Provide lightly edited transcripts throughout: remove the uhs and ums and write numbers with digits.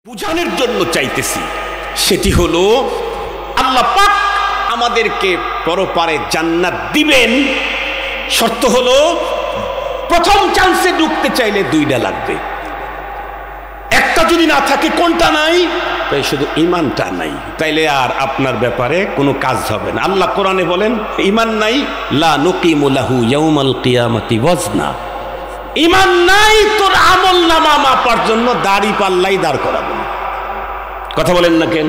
বুঝানোর জন্য চাইতেছি, সেটি হলো আল্লাহ পাক আমাদেরকে পরপারে জান্নাত দিবেন। শর্ত হলো প্রথম চান্সে ঢুকতে চাইলে দুইটা লাগবে, একটা যদি না থাকে কোনটা নাই, তাই শুধু ঈমানটা নাই, তাইলে আর আপনার ব্যাপারে কোনো কাজ হবে না। আল্লাহ কোরআনে বলেন ঈমান নাই লা নুকিমু লাহু ইয়াউমাল কিয়ামাতি ওয়াজনা, ঈমান নাই তোর আমল নামা মাপার জন্য দাড়ি পাল্লাই দাঁড় করাবো না। কথা বলেন না কেন?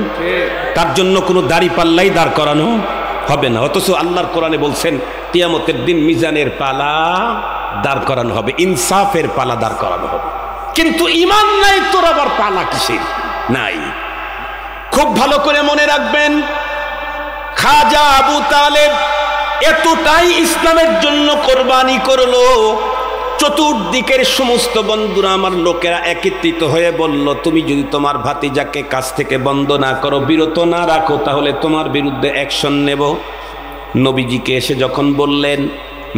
তার জন্য কোনো দাড়ি পাল্লাই দাঁড় করানো হবে না। অথচ আল্লাহর কোরআনে বলছেন কিয়ামতের দিন মিজানের পালা দাঁড় করানো হবে, ইনসাফের পালা দাঁড় করানো হবে। কিন্তু ঈমান নাই তোর আবার পালা কিসের নাই? খুব ভালো করে মনে রাখবেন, খাজা আবু তালেব এতটাই ইসলামের জন্য কোরবানি করলো, চতুর্দিকের সমস্ত বন্ধুরা আমার লোকেরা একত্রিত হয়ে বলল, তুমি যদি তোমার ভাতিজাকে কাছ থেকে বন্ধ না করো, বিরত না রাখো, তাহলে তোমার বিরুদ্ধে অ্যাকশন নেব। নবীজিকে এসে যখন বললেন,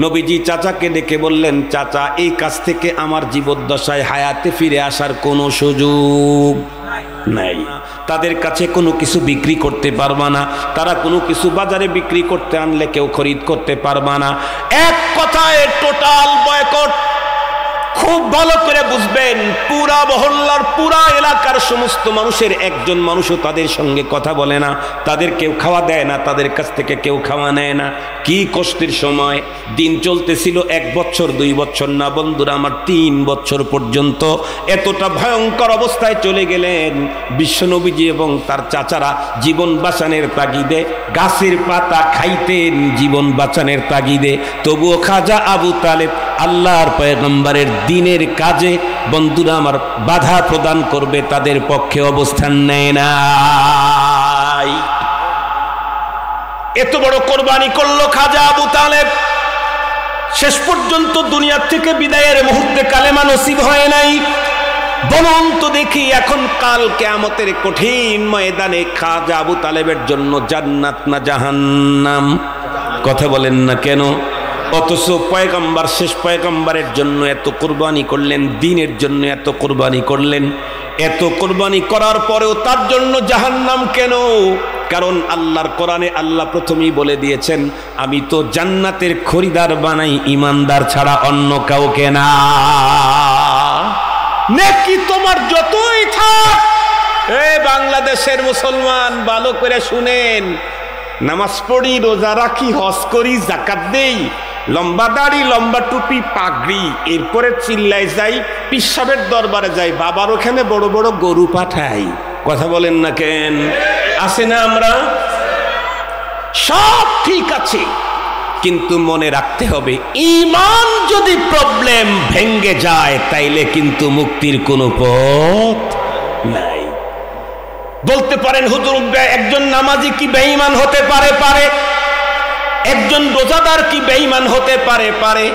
নবীজি চাচাকে ডেকে বললেন, চাচা এই কাজ থেকে আমার জীবদ্দশায় হায়াতে ফিরে আসার কোনো সুযোগ নাই, তাদের কাছে কোনো কিছু বিক্রি করতে পারবা না, তারা কোনো কিছু বাজারে বিক্রি করতে আনলে কেউ খরিদ করতে পারবা না। এক কথায় টোটাল বয়কট। খুব ভালো করে বুঝবেন, পুরা মহল্লার পুরা এলাকার সমস্ত মানুষের একজন মানুষও তাদের সঙ্গে কথা বলে না, তাদের কেউ খাওয়া দেয় না, তাদের কাছ থেকে কেউ খাওয়া নেয় না। কি কষ্টের সময় দিন চলতেছিল, 1 বছর 2 বছর না বন্ধুরা আমার, 3 বছর পর্যন্ত এতটা ভয়ঙ্কর অবস্থায় চলে গেলেন। বিশ্বনবীজি এবং তার চাচারা জীবন বাঁচানোর তাগিদে গাছের পাতা খাইতেন, জীবন বাঁচানোর তাগিদে। তবুও খাজা আবু তালেব আল্লাহর পয়গম্বরের দিনের কাজে বন্ধুরা আমার বাধা প্রদান করবে তাদের পক্ষে অবস্থান নেয় নাই। এত বড় কোরবানি করলো খাজা আবু তালেব, শেষ পর্যন্ত দুনিয়া থেকে বিদায়ের মুহূর্তে কালেমা নসিব হয় নাই। বলুন তো দেখি, এখন কাল কিয়ামতের কঠিন ময়দানে খাজা আবু তালেবের জন্য জান্নাত না জাহান্নাম? কথা বলেন না কেন? অথচ পয়গম্বর, শেষ পয়গম্বরের জন্য এত কোরবানি করলেন, দ্বীনের জন্য এত কোরবানি করলেন, এত কোরবানি করার পরেও তার জন্য জাহান্নাম কেন? কারণ আল্লাহর কোরআনে আল্লাহ প্রথমেই বলে দিয়েছেন, আমি তো জান্নাতের খরিদার বানাই ঈমানদার ছাড়া অন্য কাউকে না। নেকি তোমার যতই থাক, বাংলাদেশের মুসলমান ভালো করে শুনেন, নামাজ পড়ি, রোজা রাখি, হজ করি, যাকাত দেই, লম্বা দাড়ি, লম্বা টুপি, পাগড়ি, এরপরে চিল্লাই যাই, পীর সাহেবের দরবারে যাই, বাবার ওখানে বড় বড় গরু পাঠাই। কথা বলেন না কেন? আছে না? আমরা সব ঠিক আছে, কিন্তু মনে রাখতে হবে ঈমান যদি প্রবলেম ভেঙ্গে যায় তাইলে কিন্তু মুক্তির কোনো পথ নাই। বলতে পারেন হুজুর একজন নামাজি কি বেঈমান হতে পারে? পারে। একজন রোজাদার কি বেঈমান হতে পারে? পারে।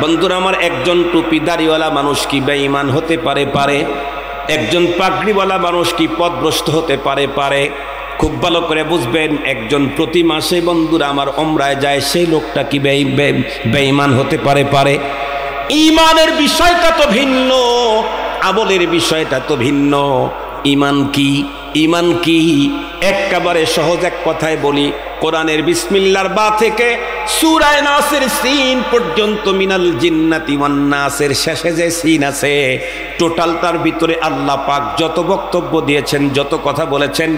বন্ধুরা আমার, একজন টুপি দাড়িওয়ালা মানুষ কি বেঈমান হতে পারে? পারে। একজন পাগড়িওয়ালা মানুষ কি পথভ্রষ্ট হতে পারে? পারে। খুব ভালো করে বুঝবেন, একজন প্রতি মাসে বন্ধুরা আমার ওমরায় যায়, সেই লোকটা কি বেঈমান হতে পারে? পারে। ঈমানের বিষয়টা তো ভিন্ন, আমলের বিষয়টা তো ভিন্ন। ঈমান কি? ঈমান কি? একেবারে সহজ এক কথায় বলি, কোরআনের বিসমিল্লাহর বা থেকে সূরা নাসের সিন পর্যন্ত, মিনাল জিন্নাতি ওয়ান নাসের শেষে যে সিন আছে, টোটাল তার ভিতরে আল্লাহ পাক যত বক্তব্য দিয়েছেন, যত কথা বলেছেন,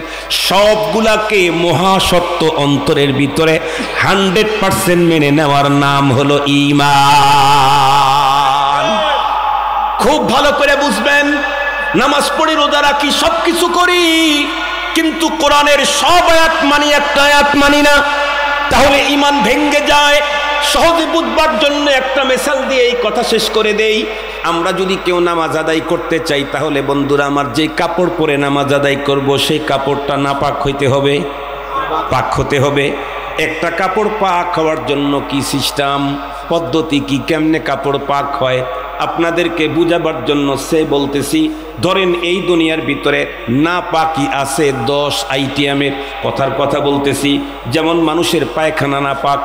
সবগুলাকে মহাসত্য অন্তরের ভিতরে 100% মেনে নেওয়ার নাম হলো ঈমান। খুব ভালো করে বুঝবেন, নামাজ পড়ি, রোজা রাখি, সবকিছু করি, কিন্তু কোরআনের সব আয়াত মানি, একটা আয়াত মানি না, তাহলে ঈমান ভেঙ্গে যায়। সহজে বুঝবার জন্য একটা মিসাল দিয়ে এই কথা শেষ করে দেই। আমরা যদি কেউ নামাজ আদায় করতে চাই, তাহলে বন্ধুরা আমার যে কাপড় পরে নামাজ আদায় করব, সেই কাপড়টা নাপাক হইতে হবে, পাক হতে হবে। একটা কাপড় পাক হওয়ার জন্য কি সিস্টেম, পদ্ধতি কি, কেমনে কাপড় পাক হয়, আপনাদেরকে বুঝাবার জন্য সে বলতেছি। ধরেন এই দুনিয়ার ভিতরে না পাকি আছে 10 আইটেমের, কথার কথা বলতেছি। যেমন মানুষের পায়খানা না পাক,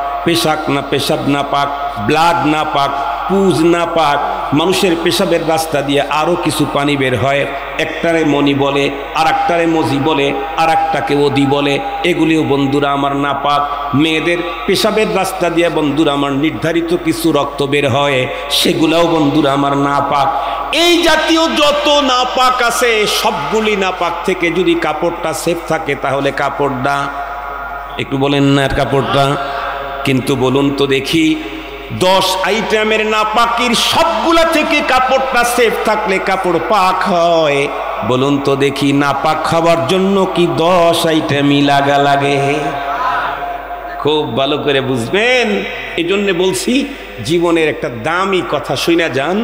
পেশাব না পাক, ব্লাড না পাক, পুজ না পাক, মানুষের পেশাবের রাস্তা দিয়ে আরও কিছু পানি বের হয়, একটারে মনি বলে, আর একটারে মজি বলে, আর একটাকে ওদি বলে, এগুলিও বন্ধুরা আমার নাপাক। মেয়েদের পেশাবের রাস্তা দিয়ে বন্ধুরা আমার নির্ধারিত কিছু রক্ত বের হয়, সেগুলাও বন্ধুরা আমার নাপাক। এই জাতীয় যত নাপাক আছে সবগুলি নাপাক থেকে যদি কাপড়টা সেফ থাকে তাহলে কাপড়টা একটু বলেন না কাপড়টা। কিন্তু বলুন তো দেখি 10 আইটেমের নাপাকির সবগুলা থেকে কাপড়টা সেফ থাকলে কাপড় পাক হয়? বলুন তো দেখি নাপাক খাবার জন্য কি 10 আইটেমই লাগা লাগে? খুব ভালো করে বুঝবেন। এই জন্য বলছি জীবনের একটা দামি কথা শুনে যান,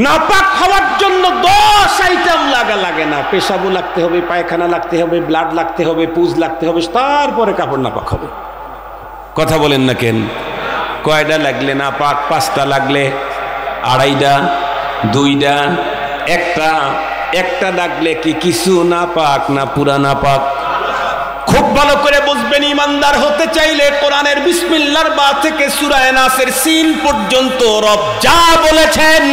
নাপাক হওয়ার জন্য 10 আইটেম লাগা লাগে না। পেশাবও লাগতে হবে, পায়খানা লাগতে হবে, ব্লাড লাগতে হবে, পুজ লাগতে হবে, তারপরে কাপড় নাপাক হবে। কথা বলেন না কেন? কয়টা লাগলে নাপাক? 5টা লাগলে, 2.5টা, 2টা, একটা লাগলে কি কিছু নাপাক না পুরা নাপাক? খুব ভালো করে বুঝবেন, ইমানদার হতে চাইলে কোরআনের বিসমিল্লাহর বা থেকে সূরা নাসের সিন পর্যন্ত রব যা বলেছেন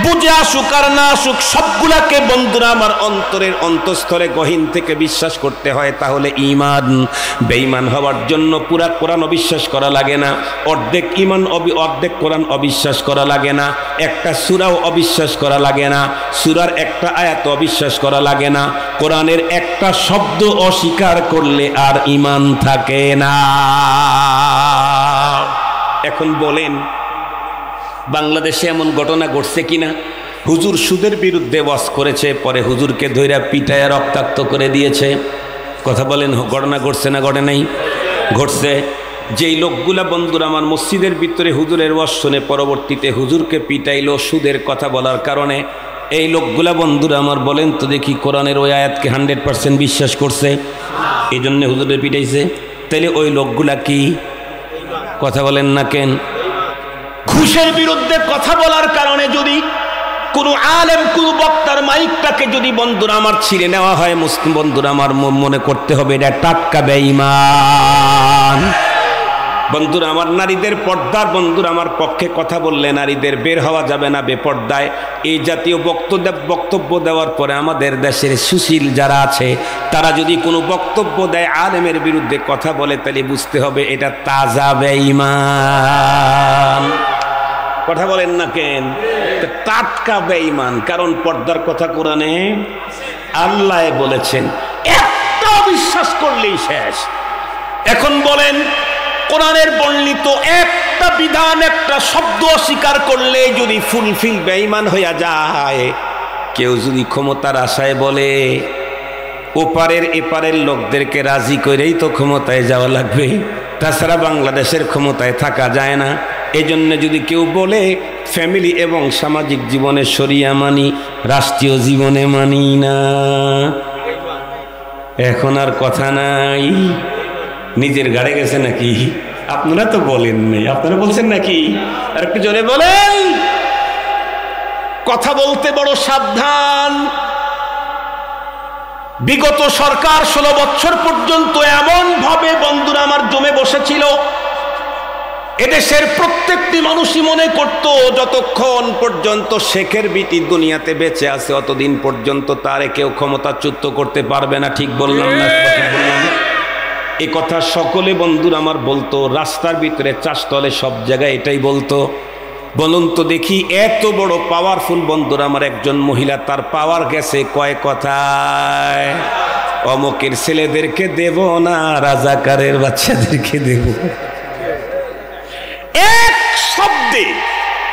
বুঝে আসুক আর না আসুক সবগুলাকে বন্ধুরা আমার অন্তরের অন্তঃস্থলে গহীন থেকে বিশ্বাস করতে হয়, তাহলে ঈমান। বেঈমান হওয়ার জন্য পুরা কোরআন অবিশ্বাস করা লাগে না, অর্ধেক ঈমান অর্ধেক কোরআন অবিশ্বাস করা লাগে না, একটা সূরাও অবিশ্বাস করা লাগে না, সূরার একটা আয়াত অবিশ্বাস করা লাগে না, কোরআনের একটা শব্দ অস্বীকার করলে আর ঈমান থাকে না। এখন বলেন বাংলাদেশে এমন ঘটনা ঘটছে কিনা? হুজুর সুদের বিরুদ্ধে ওয়াজ করেছে, পরে হুজুরকে ধইরা পিটায়া রক্তাক্ত করে দিয়েছে। কথা বলেন ঘটনা ঘটছে না ঘটে নাই? ঘটছে। যেই লোকগুলা বন্ধুরা আমার মসজিদের ভিতরে হুজুরের ওয়াজ শুনে পরবর্তীতে হুজুরকে পিটাইলো সুদের কথা বলার কারণে, এই লোকগুলা বন্ধুরা আমার বলেন তো দেখি কোরআনের ওই আয়াতকে 100% বিশ্বাস করছে, এই জন্য হুজুরের পিটাইছে। তাইলে ওই লোকগুলা কি? কথা বলেন না কেন? ঘুষের বিরুদ্ধে কথা বলার কারণে যদি কোনো আলেম কোন বক্তার মাইকটাকে যদি বন্ধুরা আমার ছিঁড়ে নেওয়া হয়, মুসলিম বন্ধুরা আমার মনে করতে হবে এটা টাটকা বেঈমান। বন্ধুরা আমার নারীদের পর্দার বন্ধুরা আমার পক্ষে কথা বললে নারীদের বের হওয়া যাবে না বেপর্দায়। এই জাতীয় বক্তব্য দেওয়ার পরে আমাদের দেশের সুশীল যারা আছে তারা যদি কোনো বক্তব্য দেয় আলেমের বিরুদ্ধে কথা বলে, তাহলে বুঝতে হবে এটা তাজা বেঈমান। কথা বলেন না কেন? টাটকা বেঈমান। কারণ পর্দার কথা কোরআনে আল্লাহ বলেছেন, একটা বিশ্বাস করলেই শেষ। এখন বলেন কোরআনের বর্ণিত একটা বিধান একটা শব্দ অস্বীকার করলে যদি ফুলফিল বেঈমান হইয়া যায়, কেউ যদি ক্ষমতার আশায় বলে ওপারের এপারের লোকদেরকে রাজি করেই তো ক্ষমতায় যাওয়া লাগবে, তাছাড়া বাংলাদেশের ক্ষমতায় থাকা যায় না, এজন্য যদি কেউ বলে ফ্যামিলি এবং সামাজিক জীবনে শরিয়া মানি, রাষ্ট্রীয় জীবনে মানি না, এখন আর কথা নাই। নিজের গাড়ে গেছে নাকি? আপনারা তো বলেন নাই, আপনারা বলছেন নাকি? আর একটু জোরে বলেন। কথা বলতে বড় সাবধান। বিগত সরকার 16 বছর পর্যন্ত এমন ভাবে বন্ধুরা আমার জমে বসেছিল, এদেশের প্রত্যেকটি মানুষই মনে করত যতক্ষণ পর্যন্ত শেখের বিটি দুনিয়াতে বেঁচে আছে অতদিন পর্যন্ত তারে কেউ ক্ষমতাচ্যুত করতে পারবে না। ঠিক বললাম না? এই কথা সকলে বন্ধুরা আমার বলতো, রাস্তার ভিতরে চাষতলে সব জায়গায় এটাই বলতো। বলুন তো দেখি এত বড় পাওয়ারফুল বন্ধুরা আমার একজন মহিলা, তার পাওয়ার গেছে কয় কথায়? অমুকের ছেলেদেরকে দেব না, রাজাকারের বাচ্চাদেরকে দেব। এক শব্দে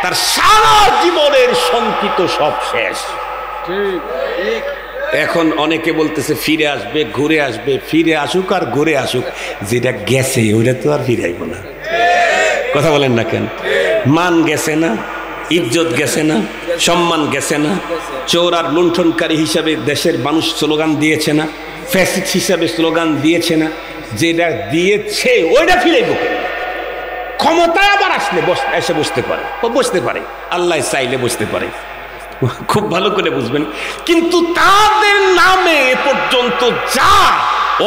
তার সারা জীবনের শঙ্কিত সব শেষ। এখন অনেকে বলতেছে ফিরে আসবে, ঘুরে আসবে। ফিরে আসুক আর ঘুরে আসুক, যেটা গেছে ওইটা তো আর ফিরে আইব না। কথা বলেন না কেন? মান গেছে না, ইজ্জত গেছে না, সম্মান গেছে না, চোর আর লুণ্ঠনকারী হিসাবে দেশের মানুষ স্লোগান দিয়েছে না, ফ্যাসিস্ট হিসাবে স্লোগান দিয়েছে না, যেটা দিয়েছে ওইটা ফিরে আইব। ক্ষমতায় আবার আসলে এসে বসতে পারে, বসতে পারে, আল্লাহ চাইলে বসতে পারে। খুব ভালো করে বুঝবেন। কিন্তু তাদের নামে পর্যন্ত যা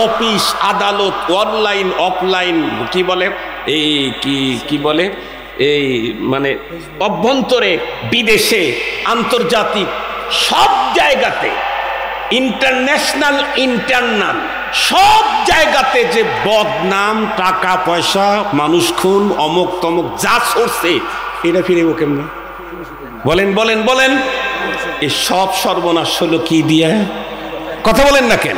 অফিস আদালত অনলাইন অফলাইন কি বলে, এই কি বলে, এই মানে অভ্যন্তরে, বিদেশে, আন্তর্জাতিক সব জায়গাতে, ইন্টারন্যাশনাল, ইন্টারনাল সব জায়গাতে যে বদনাম, টাকা পয়সা, মানুষ খুন, অমুক তমুক যা সরছে, এটা ফিরেব কেমনে? বলেন বলেন বলেন। এই সব সর্বনাশ হলো কি দিয়ে? কথা বলেন না কেন?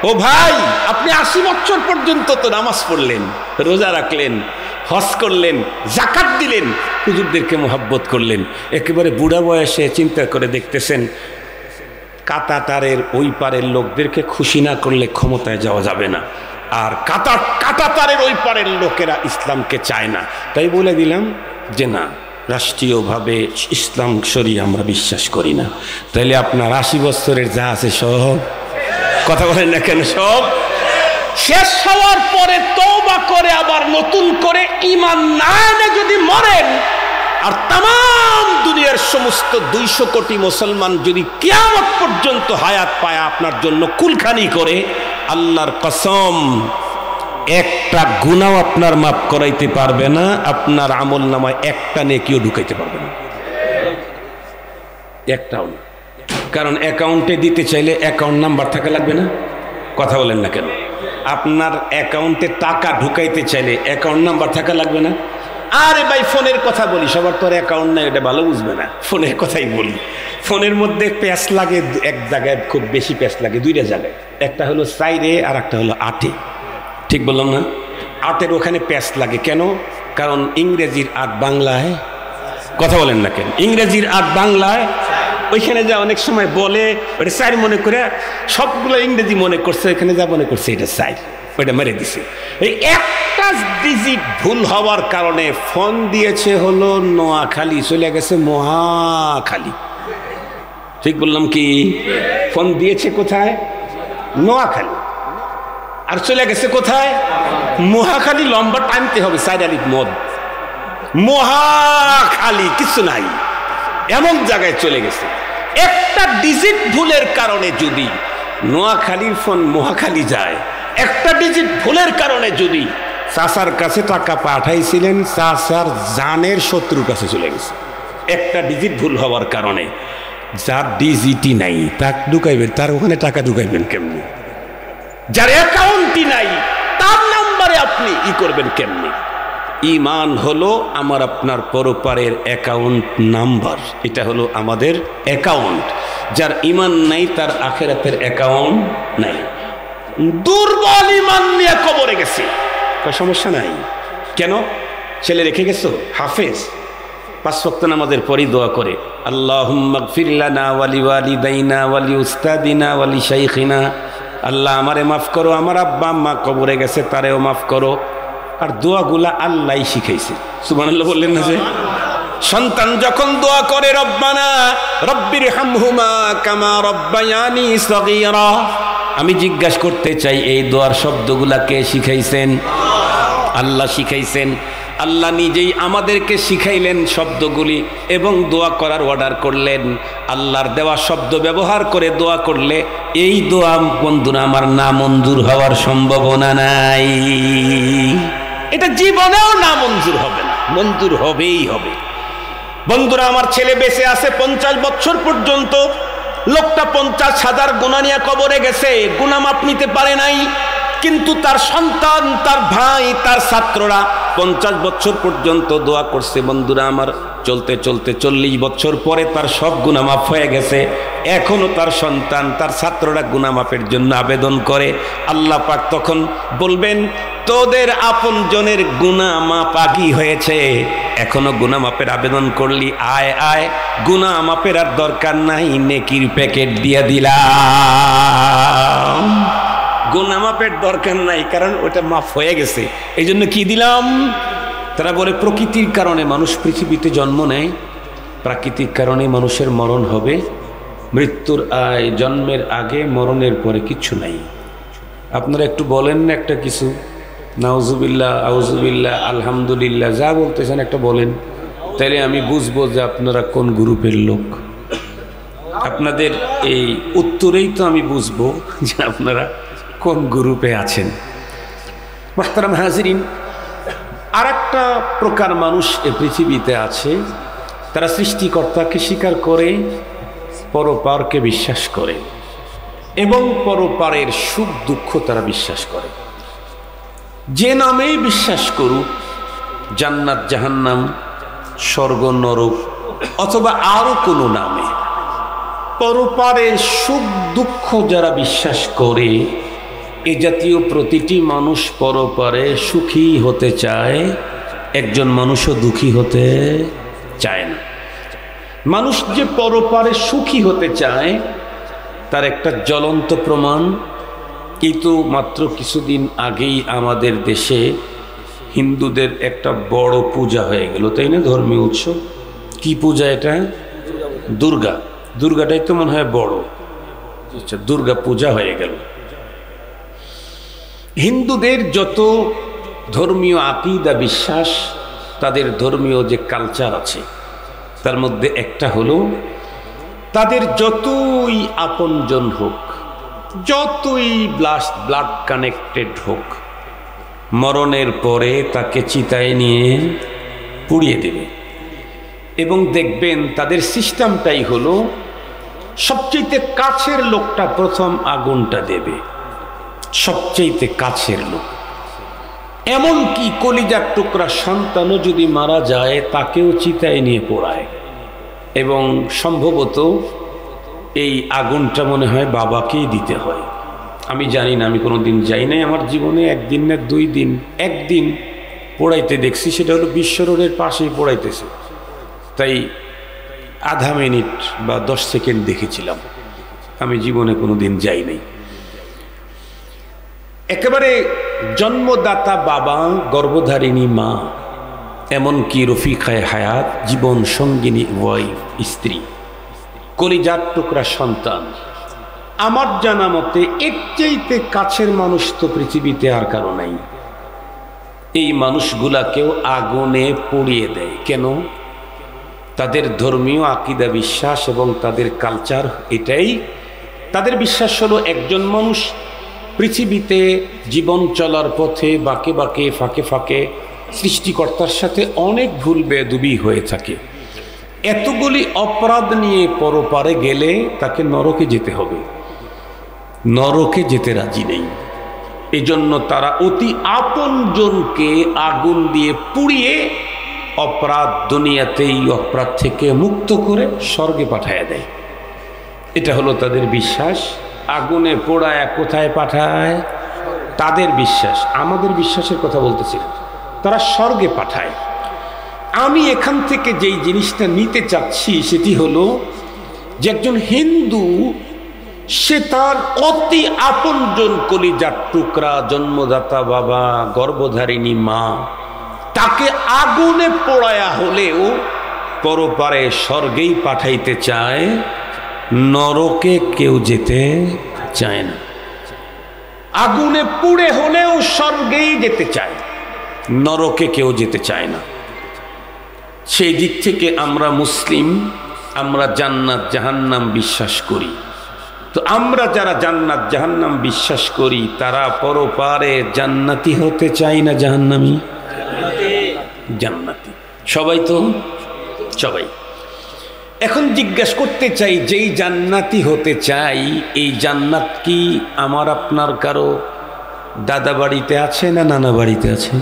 ও ভাই, আপনি 80 বছর পর্যন্ত তো নামাজ পড়লেন, রোজা রাখলেন, হজ করলেন, যাকাত দিলেন, হুজুরদেরকে মোহাব্বত করলেন, একেবারে বুড়া বয়সে চিন্তা করে দেখতেছেন কাঁটাতারের ওই পারের লোকদেরকে খুশি না করলে ক্ষমতায় যাওয়া যাবে না, আর কাঁটাতারের ওই পারের লোকেরা ইসলামকে চায় না, তাই বলে দিলাম যে না, রাষ্ট্রীয়ভাবে ইসলাম শরিয়া আমরা বিশ্বাস করি না। তাইলে আপনার 80 বছরের যা আছে সব, কথা বলেন না কেন, সব শেষ হওয়ার পরে তওবা করে আবার নতুন করে ঈমান না এনে যদি মরেন, আর তাম দুনিয়ার সমস্ত 200 কোটি মুসলমান যদি কিয়ামত পর্যন্ত হায়াত পায় আপনার জন্য কুলখানি করে, আল্লাহর কসম একটা গুনাহ আপনার মাফ করাইতে পারবে না, আপনার আমল নামায় একটা নেকিও ঢুকাইতে পারবে না, একটাও না। কারণ অ্যাকাউন্টে দিতে চাইলে অ্যাকাউন্ট নাম্বার থাকা লাগবে না? কথা বলেন না কেন? আপনার অ্যাকাউন্টে টাকা ঢুকাইতে চাইলে অ্যাকাউন্ট নাম্বার থাকা লাগবে না? আরে ভাই, ফোনের কথা বলি, সবার তো অ্যাকাউন্ট নাই, এটা ভালো বুঝবে না, ফোনের কথাই বলি। ফোনের মধ্যে প্যাচ লাগে এক জায়গায়, খুব বেশি প্যাচ লাগে 2টা জায়গায়, একটা হলো 4 আর একটা হলো 8। ঠিক বললাম না? 8-এর ওখানে প্যাচ লাগে কেন? কারণ ইংরেজির 8 বাংলায়, কথা বলেন না কেন, ইংরেজির 8 বাংলায়, ওইখানে যা অনেক সময় বলে ওটা 4 মনে করে, সবগুলো ইংরেজি মনে করছে, ওইখানে যা মনে করছে এটা 4, ওইটা মেরে দিছে। এই একটা ডিজিট ভুল হওয়ার কারণে ফোন দিয়েছে হলো নোয়াখালী, চলে গেছে মহাখালী। ঠিক বললাম কি? ফোন দিয়েছে কোথায়? নোয়াখালী, আর চলে গেছে কোথায়? মহাখালী। লম্বা টানতে হবে, 4 আলিফ মদ, মহাখালী, কিছু নাই, এমন জায়গায় চলে গেছে। একটা ডিজিট ভুলের কারণে যদি নোয়াখালীর ফোন মহাখালী যায়, একটা ডিজিট ভুলের কারণে যদি চাচার কাছে টাকা পাঠাইছিলেন, চাচার জানের শত্রুর কাছে চলে গেছে, একটা ডিজিট ভুল হওয়ার কারণে। যার ডিজিটই নাই তাক ঢুকাইবেন, তার ওখানে টাকা ঢুকাইবেন কেমনি? যার অ্যাকাউন্টই নাই তার নাম্বারে আপনি ই করবেন কেমনি? ঈমান হলো আমার আপনার পরপারের অ্যাকাউন্ট নাম্বার, এটা হলো আমাদের অ্যাকাউন্ট। যার ঈমান নাই তার আখিরাতের অ্যাকাউন্ট নাই। দুর্বল ঈমান নিয়ে কবরে গেছে, সমস্যা নাই। কেন? ছেলে রেখে গেছো হাফেজ, 5 ওয়াক্ত নামাজের পরই দোয়া করে, আল্লাহুম্মা গফির লানা ওয়া লিওয়ালিদাইনা ওয়া লিউস্তাদিনা ওয়া লিশাইখিনা, আল্লাহ আমারে মাফ করো, আমার আব্বা আম্মা কবরে গেছে তারেও মাফ করো। আর দোয়াগুলা আল্লাহই শিখাইছে, সুবহানাল্লাহ বললেন না? যে সন্তান যখন দোয়া করে রব্বানা রব্বির হামহুমা কামা রব্বায়ানি সগীরা, আমি জিজ্ঞাসা করতে চাই এই দোয়ার শব্দগুলা কে শিখাইছেন? আল্লাহ শিখাইছেন। আল্লাহ নিজেই আমাদেরকে শিখাইলেন শব্দগুলি এবং দোয়া করার অর্ডার করলেন। আল্লাহর দেওয়া শব্দ ব্যবহার করে দোয়া করলে এই দোয়া বন্ধুরা আমার না মঞ্জুর হওয়ার সম্ভাবনা নাই, এটা জীবনেও না মঞ্জুর হবে না, মঞ্জুর হবেই হবে। বন্ধুরা আমার ছেলে বেঁচে আছে 50 বছর পর্যন্ত, লোকটা 50,000 গুনাহ নিয়ে কবরে গেছে, গুনাহ মাপ নিতে পারে নাই, কিন্তু তার সন্তান, তার ভাই, তার ছাত্ররা 50 বছর পর্যন্ত দোয়া করছে। বন্ধুরা আমার চলতে চলতে 40 বছর পরে তার সব গুনাহ মাফ হয়ে গেছে, এখনো তার সন্তান, তার ছাত্ররা গুনাহ মাফের জন্য আবেদন করে। আল্লাহ পাক তখন বলবেন তোদের আপন জনের গুনাহ মাপ আগেই হয়েছে, এখনো গুনাহ মাপের আবেদন করলি, আয় আয়, গুনাহ মাপের আর দরকার নাই, নেকির প্যাকেট দিয়ে দিলাম, গুনাহ মাপের দরকার নাই, কারণ ওটা মাফ হয়ে গেছে। এই জন্য কি দিলাম? তারা বলে প্রকৃতির কারণে মানুষ পৃথিবীতে জন্ম নেয়, প্রাকৃতিক কারণে মানুষের মরণ হবে, মৃত্যুর জন্মের আগে মরণের পরে কিচ্ছু নাই। আপনারা একটু বলেন না একটা কিছু, নাউজুবিল্লাহ, আউজুবিল্লাহ, আলহামদুলিল্লাহ, যা বলতেছেন একটা বলেন, তাইলে আমি বুঝবো যে আপনারা কোন গ্রুপের লোক। আপনাদের এই উত্তরেই তো আমি বুঝবো যে আপনারা কোন গ্রুপে আছেন। মুহতারাম হাজিরিন, আর আরেকটা প্রকার মানুষ এই পৃথিবীতে আছে, তারা সৃষ্টিকর্তাকে স্বীকার করে, পরপারকে বিশ্বাস করে এবং পরপারের সুখ দুঃখ তারা বিশ্বাস করে। যে নামেই বিশ্বাস করুক, জান্নাত জাহান্নাম, স্বর্গ নরক অথবা আরো কোনো নামে, পরপারের সুখ দুঃখ যারা বিশ্বাস করে, এ জাতীয় প্রতিটি মানুষ পরপারে সুখী হতে চায়, একজন মানুষও দুঃখী হতে চায় না। মানুষ যে পরপারে সুখী হতে চায় তার একটা জ্বলন্ত প্রমাণ, কিন্তু মাত্র কিছুদিন আগেই আমাদের দেশে হিন্দুদের একটা বড় পূজা হয়ে গেল, তাই না? ধর্মীয় উৎসব। কি পূজা এটা? দুর্গা। দুর্গাটাই তো মনে হয় বড়। আচ্ছা, দুর্গা পূজা হয়ে গেল। হিন্দুদের যত ধর্মীয় আকীদা বিশ্বাস, তাদের ধর্মীয় যে কালচার আছে, তার মধ্যে একটা হলো তাদের যতই আপনজন হোক, যতই ব্লাড কানেক্টেড হোক, মরণের পরে তাকে চিতায় নিয়ে পুড়িয়ে দেবে। এবং দেখবেন তাদের সিস্টেমটাই হলো সবচেয়ে কাছের লোকটা প্রথম আগুনটা দেবে, সবচেয়ে কাছের লোক। এমনকি কলিজার টুকরা সন্তানও যদি মারা যায় তাকেও চিতায় নিয়ে পোড়ায়। এবং সম্ভবত এই আগুনটা মনে হয় বাবাকেই দিতে হয়। আমি জানি না, আমি কোনোদিন যাই নাই আমার জীবনে। একদিন না 2 দিন, একদিন পোড়াইতে দেখছি, সেটা হলো বিশ্ব রোডের পাশেই পোড়াইতেছে। তাই আধা মিনিট বা 10 সেকেন্ড দেখেছিলাম, আমি জীবনে কোনোদিন যাই নাই। একেবারে জন্মদাতা বাবা, গর্ভধারিণী মা, এমনকি রফিকায়ে হায়াত, জীবন সঙ্গিনী ওয়াইফ, স্ত্রী, কলিজার টুকরা সন্তান, আমার জানা মতে এর চাইতে কাছের মানুষ তো পৃথিবীতে আর কারো নাই। এই মানুষগুলাকেও আগুনে পুড়িয়ে দেয়। কেন? তাদের ধর্মীয় আকীদা বিশ্বাস এবং তাদের কালচার এটাই। তাদের বিশ্বাস হলো একজন মানুষ পৃথিবীতে জীবন চলার পথে বাঁকে বাঁকে, ফাঁকে ফাঁকে সৃষ্টিকর্তার সাথে অনেক ভুল বেয়াদবি হয়ে থাকে। এতগুলি অপরাধ নিয়ে পরপারে গেলে তাকে নরকে যেতে হবে, নরকে যেতে রাজি নেই। এজন্য তারা অতি আপনজনকে আগুন দিয়ে পুড়িয়ে অপরাধ দুনিয়াতেই অপরাধ থেকে মুক্ত করে স্বর্গে পাঠায় দেয়। এটা হলো তাদের বিশ্বাস। আগুনে পোড়ায় কোথায় পাঠায়? তাদের বিশ্বাস। আমাদের বিশ্বাসের কথা বলতেছি, তারা স্বর্গে পাঠায়। আমি এখান থেকে যেই জিনিসটা নিতে চাচ্ছি সেটি হলো যে একজন হিন্দু, সে তার অতি আপনজন কলিজার টুকরা, জন্মদাতা বাবা, গর্ভধারিণী মা, তাকে আগুনে পোড়ায়া হলেও পরপারে স্বর্গেই পাঠাইতে চায়, নরকে কেউ যেতে চায় না। আগুনে পুড়ে হলেও স্বর্গেই যেতে চায়, নরকে কেউ যেতে চায় না। সেই দিক থেকে আমরা মুসলিম, আমরা জান্নাত জাহান্নাম বিশ্বাস করি। তো আমরা যারা জান্নাত জাহান্নাম বিশ্বাস করি, তারা পরপারে জান্নাতি হতে চাই না জাহান্নামী? জান্নাতি সবাই তো, সবাই। এখন জিজ্ঞাসা করতে চাই, যেই জান্নাতি হতে চাই, এই জান্নাত কি আমার আপনার কারো দাদা বাড়িতে আছে না নানা বাড়িতে আছে?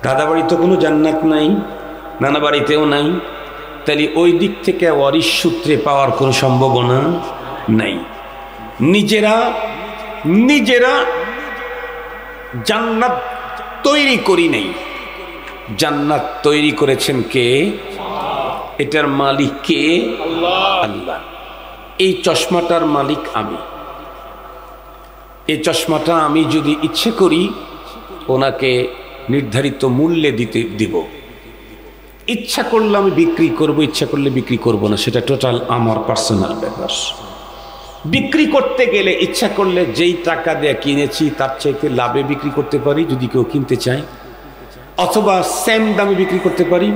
দাদা বাড়িতে কোনো জান্নাত নাই, নানা বাড়িতেও নাই। তাহলে ওই দিক থেকে ওয়ারিশ সূত্রে পাওয়ার কোনো সম্ভাবনা নাই। নিজেরা নিজেরা জান্নাত তৈরি করি নাই, জান্নাত তৈরি করেছেন কে? এটার মালিক কে? আল্লাহ। এই চশমাটার মালিক আমি। এই চশমাটা আমি যদি ইচ্ছে করি ওনাকে নির্ধারিত মূল্যে দিব, ইচ্ছা করলে আমি বিক্রি করব, ইচ্ছা করলে বিক্রি করব না, সেটা টোটাল আমার পার্সোনাল ব্যাপার। বিক্রি করতে গেলে ইচ্ছা করলে যেই টাকা দিয়ে কিনেছি তার চাইতে লাভে বিক্রি করতে পারি যদি কেউ কিনতে চায়, অথবা সেম দামে বিক্রি করতে পারি,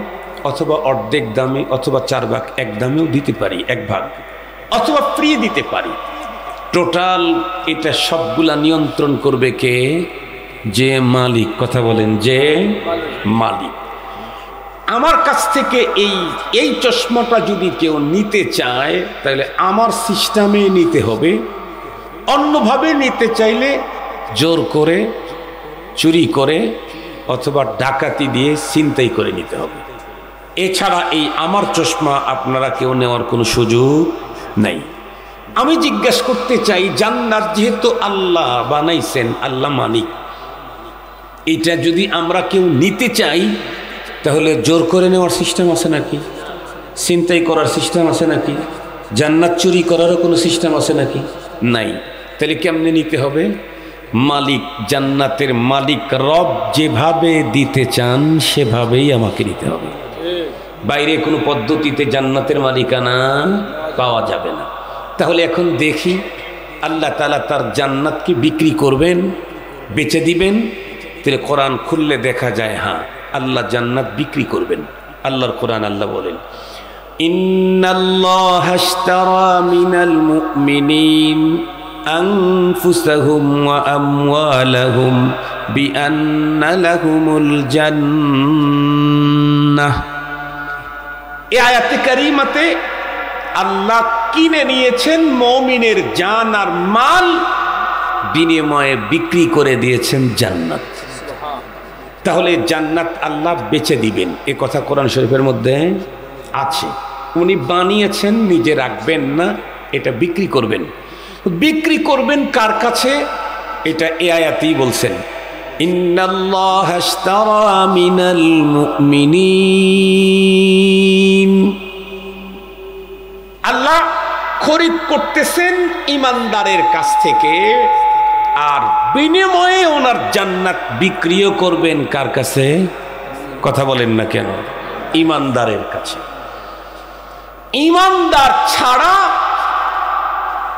অথবা অর্ধেক দামে, অথবা 4 ভাগ 1 দামেও দিতে পারি, 1 ভাগ, অথবা ফ্রি দিতে পারি। টোটাল এটা সবগুলা নিয়ন্ত্রণ করবে কে? যে মালিক, কথা বলেন, যে মালিক। আমার কাছ থেকে এই চশমাটা যদি কেউ নিতে চায় তাহলে আমার সিস্টেমে নিতে হবে, অন্যভাবে নিতে চাইলে জোর করে, চুরি করে অথবা ডাকাতি দিয়ে ছিনতাই করে নিতে হবে। এছাড়া এই আমার চশমা আপনারা কেউ নেওয়ার কোনো সুযোগ নাই। আমি জিজ্ঞেস করতে চাই, জান্নাত যেহেতু আল্লাহ বানাইছেন, আল্লাহ মালিক, এটা যদি আমরা কেউ নিতে চাই তাহলে জোর করে নেওয়ার সিস্টেম আছে নাকি? ছিনতাই করার সিস্টেম আছে নাকি? জান্নাত চুরি করারও কোনো সিস্টেম আছে নাকি? নাই। তাহলে কেমনে নিতে হবে? মালিক, জান্নাতের মালিক রব যেভাবে দিতে চান সেভাবেই আমাকে নিতে হবে। বাইরে কোনো পদ্ধতিতে জান্নাতের মালিকানা পাওয়া যাবে না। তাহলে এখন দেখি, আল্লাহ তাআলা তার জান্নাতকে বিক্রি করবেন, বেচে দিবেন। তাহলে কোরআন খুললে দেখা যায়, হ্যাঁ, আল্লাহ জান্নাত বিক্রি করবেন। আল্লাহর কোরআন আল্লাহ বলেন, ইন্নাল্লাহা আশতারা মিনাল মুমিনিন আনফুসাহুম ওয়া আমওয়ালাহুম বিআন্না লাহুমুল জান্নাহ। এই আয়াতে কারিমাতে আল্লাহ কিনে নিয়েছেন মুমিনের জান আর মাল, বিনিময়ে বিক্রি করে দিয়েছেন জান্নাত। তাহলে জান্নাত আল্লাহ বেচে দিবেন, এ কথা কোরআন শরীফের মধ্যে আছে। উনি বানিয়েছেন, নিজে রাখবেন না, এটা বিক্রি করবেন। বিক্রি করবেন কার কাছে? এটা এই আয়াতেই বলছেন, ইন্নাল্লাহা আশতারা মিনাল মুমিনিন। আল্লাহ খরিদ করতেছেন ইমানদারের কাছ থেকে, আর বিনিময়ে ওনার জান্নাত বিক্রিও করবেন কার কাছে? কথা বলেন না কেন? ইমানদারের কাছে। ইমানদার ছাড়া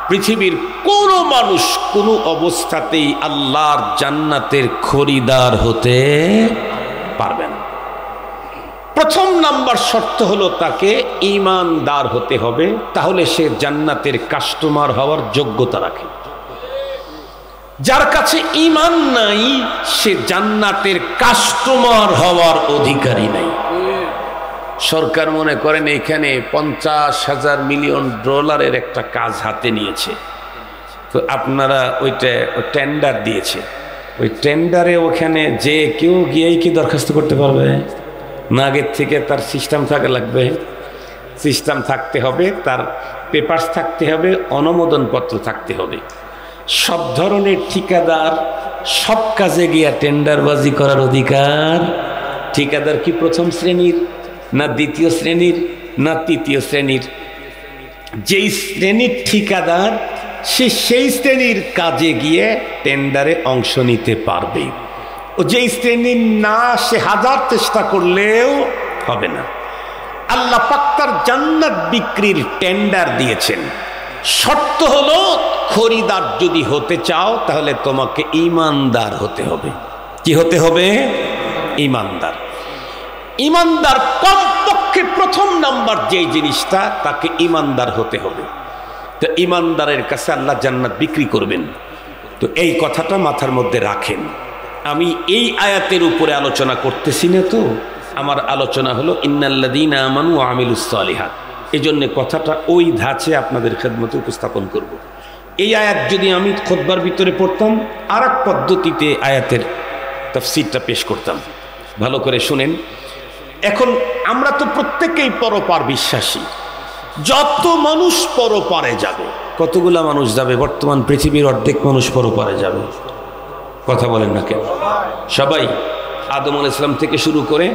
পৃথিবীর কোনো মানুষ কোনো অবস্থাতেই আল্লাহর জান্নাতের খরিদার হতে পারবে না। প্রথম নাম্বার শর্ত হলো তাকে ইমানদার হতে হবে, তাহলে সে জান্নাতের কাস্টমার হওয়ার যোগ্যতা রাখে। যার কাছে ঈমান নাই সে জান্নাতের কাস্টমার হওয়ার অধিকারী নাই। সরকার মনে করেন এখানে 50,000 মিলিয়ন ডলারের একটা কাজ হাতে নিয়েছে, তো আপনারা ওইটা টেন্ডার দিয়েছে, ওই টেন্ডারে ওখানে যে কেউ গিয়েই কি দরখাস্ত করতে পারবে না? আগের থেকে তার সিস্টেম থাকা লাগবে, সিস্টেম থাকতে হবে, তার পেপারস থাকতে হবে, অনুমোদনপত্র থাকতে হবে। সব ধরনের ঠিকাদার সব কাজে গিয়া টেন্ডারবাজি করার অধিকার। ঠিকাদার কি প্রথম শ্রেণীর, না দ্বিতীয় শ্রেণীর, না তৃতীয় শ্রেণীর? যেই শ্রেণীর ঠিকাদার সে সেই শ্রেণীর কাজে গিয়ে টেন্ডারে অংশ নিতে পারবে। ও যেই শ্রেণীর না, সে হাজার চেষ্টা করলেও হবে না। আল্লাহ পাক তার জান্নাত বিক্রির টেন্ডার দিয়েছেন। শর্ত হলো, খরিদার যদি হতে চাও তাহলে তোমাকে ঈমানদার হতে হবে। কি হতে হবে? ঈমানদার। ঈমানদার কমপক্ষে প্রথম নাম্বার যেই জিনিসটা, তাকে ঈমানদার হতে হবে। তো ঈমানদারের কাছে আল্লাহ জান্নাত বিক্রি করবেন। তো এই কথাটা মাথার মধ্যে রাখেন। আমি এই আয়াতের উপরে আলোচনা করতেছি না, তো আমার আলোচনা হলো ইন্নাল্লাযীনা আমানু ওয়া আমিলুস সালিহাত। এই জন্য কথাটা ওই ধাঁচে আপনাদের খেদমতে উপস্থাপন করব। এই আয়াত যদি আমি খুতবার ভিতরে পড়তাম, আর এক পদ্ধতিতে আয়াতের তাফসীরটা পেশ করতাম। ভালো করে শুনেন। এখন আমরা তো প্রত্যেকেই পরপার বিশ্বাসী। যত মানুষ পরপারে যাবে, কতগুলা মানুষ যাবে? বর্তমান পৃথিবীর অর্ধেক মানুষ পরপারে যাবে। কথা বলেন না কেন? সবাই। আদম আলাইহিস সালাম থেকে শুরু করে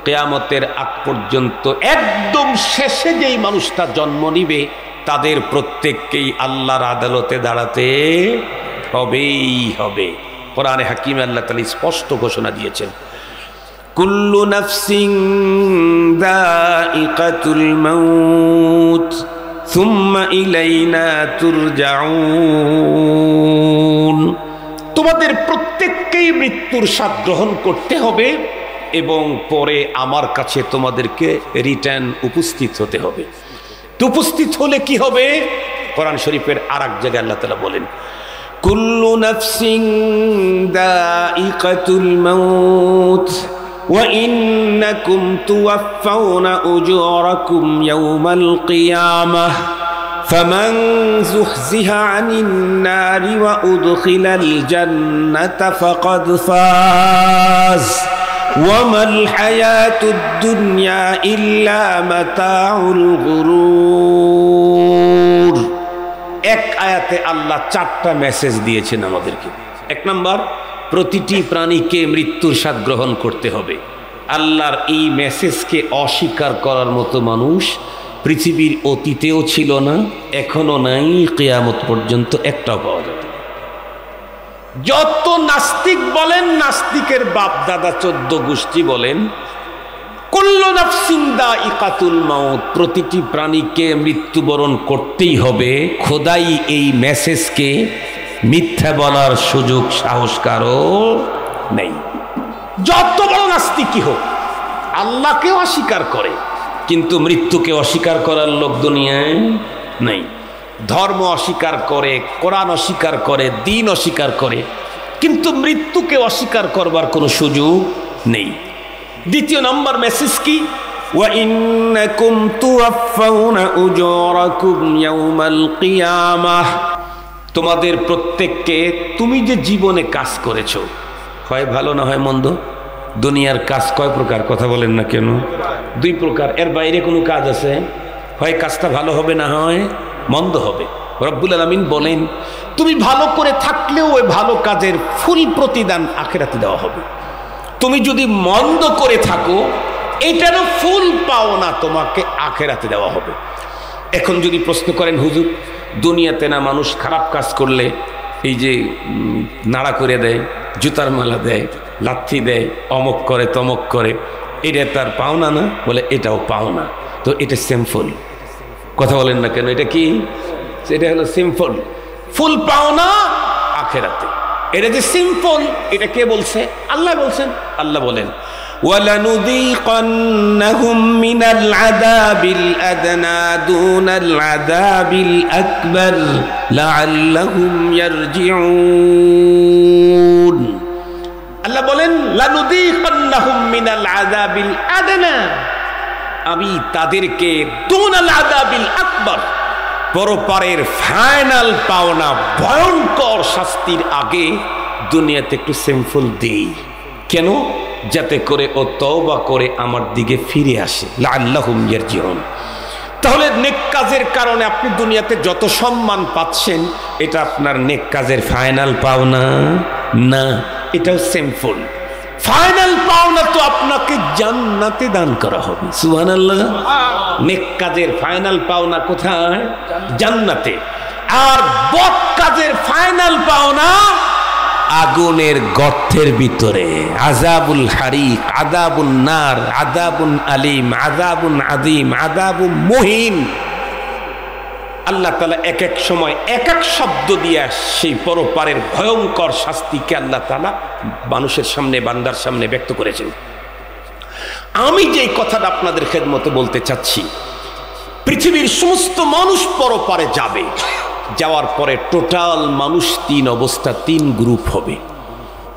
কিয়ামতের আগ পর্যন্ত একদম শেষে যেই মানুষটা জন্ম নিবে, তাদের প্রত্যেককেই আল্লাহর আদালতে দাঁড়াতে হবেই হবে। কোরআনে হাকিমে আল্লাহ তাআলা স্পষ্ট ঘোষণা দিয়েছেন, কুল্লু নাফসিন যায়িকাতুল মাউত সুম্মা ইলাইনা তুরজাউন। তোমাদের প্রত্যেককেই মৃত্যুর স্বাদ গ্রহণ করতে হবে এবং পরে আমার কাছে তোমাদেরকে রিটার্ন উপস্থিত হতে হবে। তো উপস্থিত হলে কি হবে? কোরআন শরীফের আর এক জায়গায় আল্লাহ তাআলা বলেন, কুল্লু নাফসিন দাইকাতুল মাউত ওয়া ইন্নাকুম তুওয়াফাউনা উজুরাকুম ইয়াওমাল কিয়ামাহ ফামান যুহজিহা আনিন নারি ওয়া উদখিলাল জান্নাতা ফাকাদ ফাজ ওয়া মাল হায়াতুদ দুনিয়া ইল্লা মাতাউল গুরুর। এক আয়াতে আল্লাহ 4টা মেসেজ দিয়েছেন আমাদেরকে। এক নাম্বার, প্রতিটি প্রাণীকে মৃত্যুর স্বাদ গ্রহণ করতে হবে। আল্লাহর এই মেসেজকে অস্বীকার করার মতো মানুষ পৃথিবীর অতীতেও ছিল না, এখনো নাই, কিয়ামত পর্যন্ত একটাও পাওয়া যাবে। যত নাস্তিক বলেন, নাস্তিকের বাপ দাদা 14 গোষ্ঠী বলেন, কুল্লু নাফসিন দাইকাতুল মাউত, প্রতিটি প্রাণীকে মৃত্যুবরণ করতেই হবে। খোদাই এই মেসেজকে মিথ্যা বলার সুযোগ সাহস কারো নেই। যত বড় নাস্তিকই হোক, আল্লাহকে অস্বীকার করে, কিন্তু মৃত্যুকে অস্বীকার করার লোক দুনিয়ায় নেই। ধর্ম অস্বীকার করে, কোরআন অস্বীকার করে, দ্বীন অস্বীকার করে, কিন্তু মৃত্যুকে অস্বীকার করবার কোনো সুযোগ নেই। দ্বিতীয় নম্বর মেসেজ কি? ওয়া ইন্নাকুম তুওয়াফাউনা উজুরাকুম ইয়াওমাল কিয়ামাহ, তোমাদের প্রত্যেককে তুমি যে জীবনে কাজ করেছো, হয় ভালো না হয় মন্দ, দুনিয়ার কাজ কয় প্রকার কথা বলেন না কেন? 2 প্রকার, এর বাইরে কোনো কাজ আছে? হয় কাজটা ভালো হবে, না হয় মন্দ হবে। রব্বুল আলামিন বলেন, তুমি ভালো করে থাকলেও ওই ভালো কাজের ফুল প্রতিদান আখিরাতে দেওয়া হবে। তুমি যদি মন্দ করে থাকো, এটারও ফুল পাওনা তোমাকে আখিরাতে দেওয়া হবে। এখন যদি প্রশ্ন করেন, হুজুর দুনিয়াতে না মানুষ খারাপ কাজ করলে এই যে নাড়া করে দেয়, জুতার মালা দেয়, লাথি দেয়, অমক করে তমক করে, এটা তার পাওনা না? বলে এটাও পাওনা। তো এটা সিম্পল, কথা বলেন না কেন? এটা কি? এটা হলো সিম্পল, ফুল পাওনা আখিরাতে। এটা যে সিম্পল, এটা কে বলছে? আল্লাহ বলছেন। আল্লাহ বলেন, وَلَنُذِيقَنَّهُم مِّنَ الْعَذَابِ الْأَدْنَىٰ دُونَ الْعَذَابِ الْأَكْبَرِ لَعَلَّهُمْ يَرْجِعُونَ। আল্লাহ বলেন, لَنُذِيقَنَّهُم مِّنَ الْعَذَابِ الْأَدْنَىٰ, আমি তাদেরকে دُونَ الْعَذَابِ الْأَكْبَرِ, পরপারের ফাইনাল পাওনা ভয়ঙ্কর শাস্তির আগে দুনিয়াতে একটু সিম্পল দেই। কেন? যাতে করে ও তওবা করে আমার দিকে ফিরে আসে, লাআল্লাহুম ইয়ারজিউন। তাহলে নেক কাজের কারণে আপনি দুনিয়াতে যত সম্মান পাচ্ছেন, এটা আপনার নেক কাজের ফাইনাল পাওনা না, এটাও সিম্পল। ফাইনাল পাওনা তো আপনাকে জান্নাতে দান করা হবে। সুবহানাল্লাহ। নেক কাজের ফাইনাল পাওনা কোথায়? জান্নাতে। আর বদ কাজের ফাইনাল পাওনা আগুনের গর্তের ভিতরে, আযাবুল হারিক, আযাবুন নার, আযাবুন আলিম, আযাবুন আযীম, আযাবুন মুহিন। আল্লাহ তাআলা এক এক সময় এক এক শব্দ দিয়ে সেই পরপারের ভয়ঙ্কর শাস্তিকে আল্লাহ তাআলা মানুষের সামনে, বান্দার সামনে ব্যক্ত করেছেন। আমি যে কথাটা আপনাদের খেদমতে বলতে চাচ্ছি, পৃথিবীর সমস্ত মানুষ পরপারে যাবে, যাওয়ার পরে টোটাল মানুষ 3 অবস্থা, 3 গ্রুপ হবে।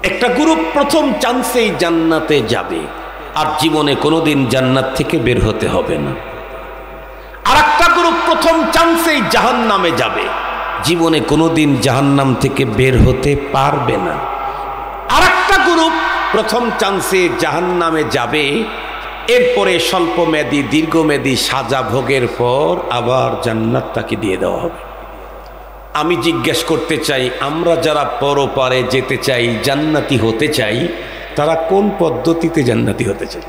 একটা গ্রুপ প্রথম চান্সেই জান্নাতে যাবে, আর জীবনে কোনোদিন জান্নাত থেকে বের হতে হবে না। আর একটা গ্রুপ প্রথম চান্সেই জাহান্নামে যাবে, জীবনে কোনোদিন জাহান্নাম থেকে বের হতে পারবে না। আর একটা গ্রুপ প্রথম চান্সে জাহান্নামে যাবে, এরপরে স্বল্পমেয়াদী দীর্ঘমেয়াদী সাজা ভোগের পর আবার জান্নাত তাকে দিয়ে দেওয়া হবে। আমি জিজ্ঞেস করতে চাই, আমরা যারা পরপারে যেতে চাই, জান্নাতি হতে চাই, তারা কোন পদ্ধতিতে জান্নাতি হতে চাই?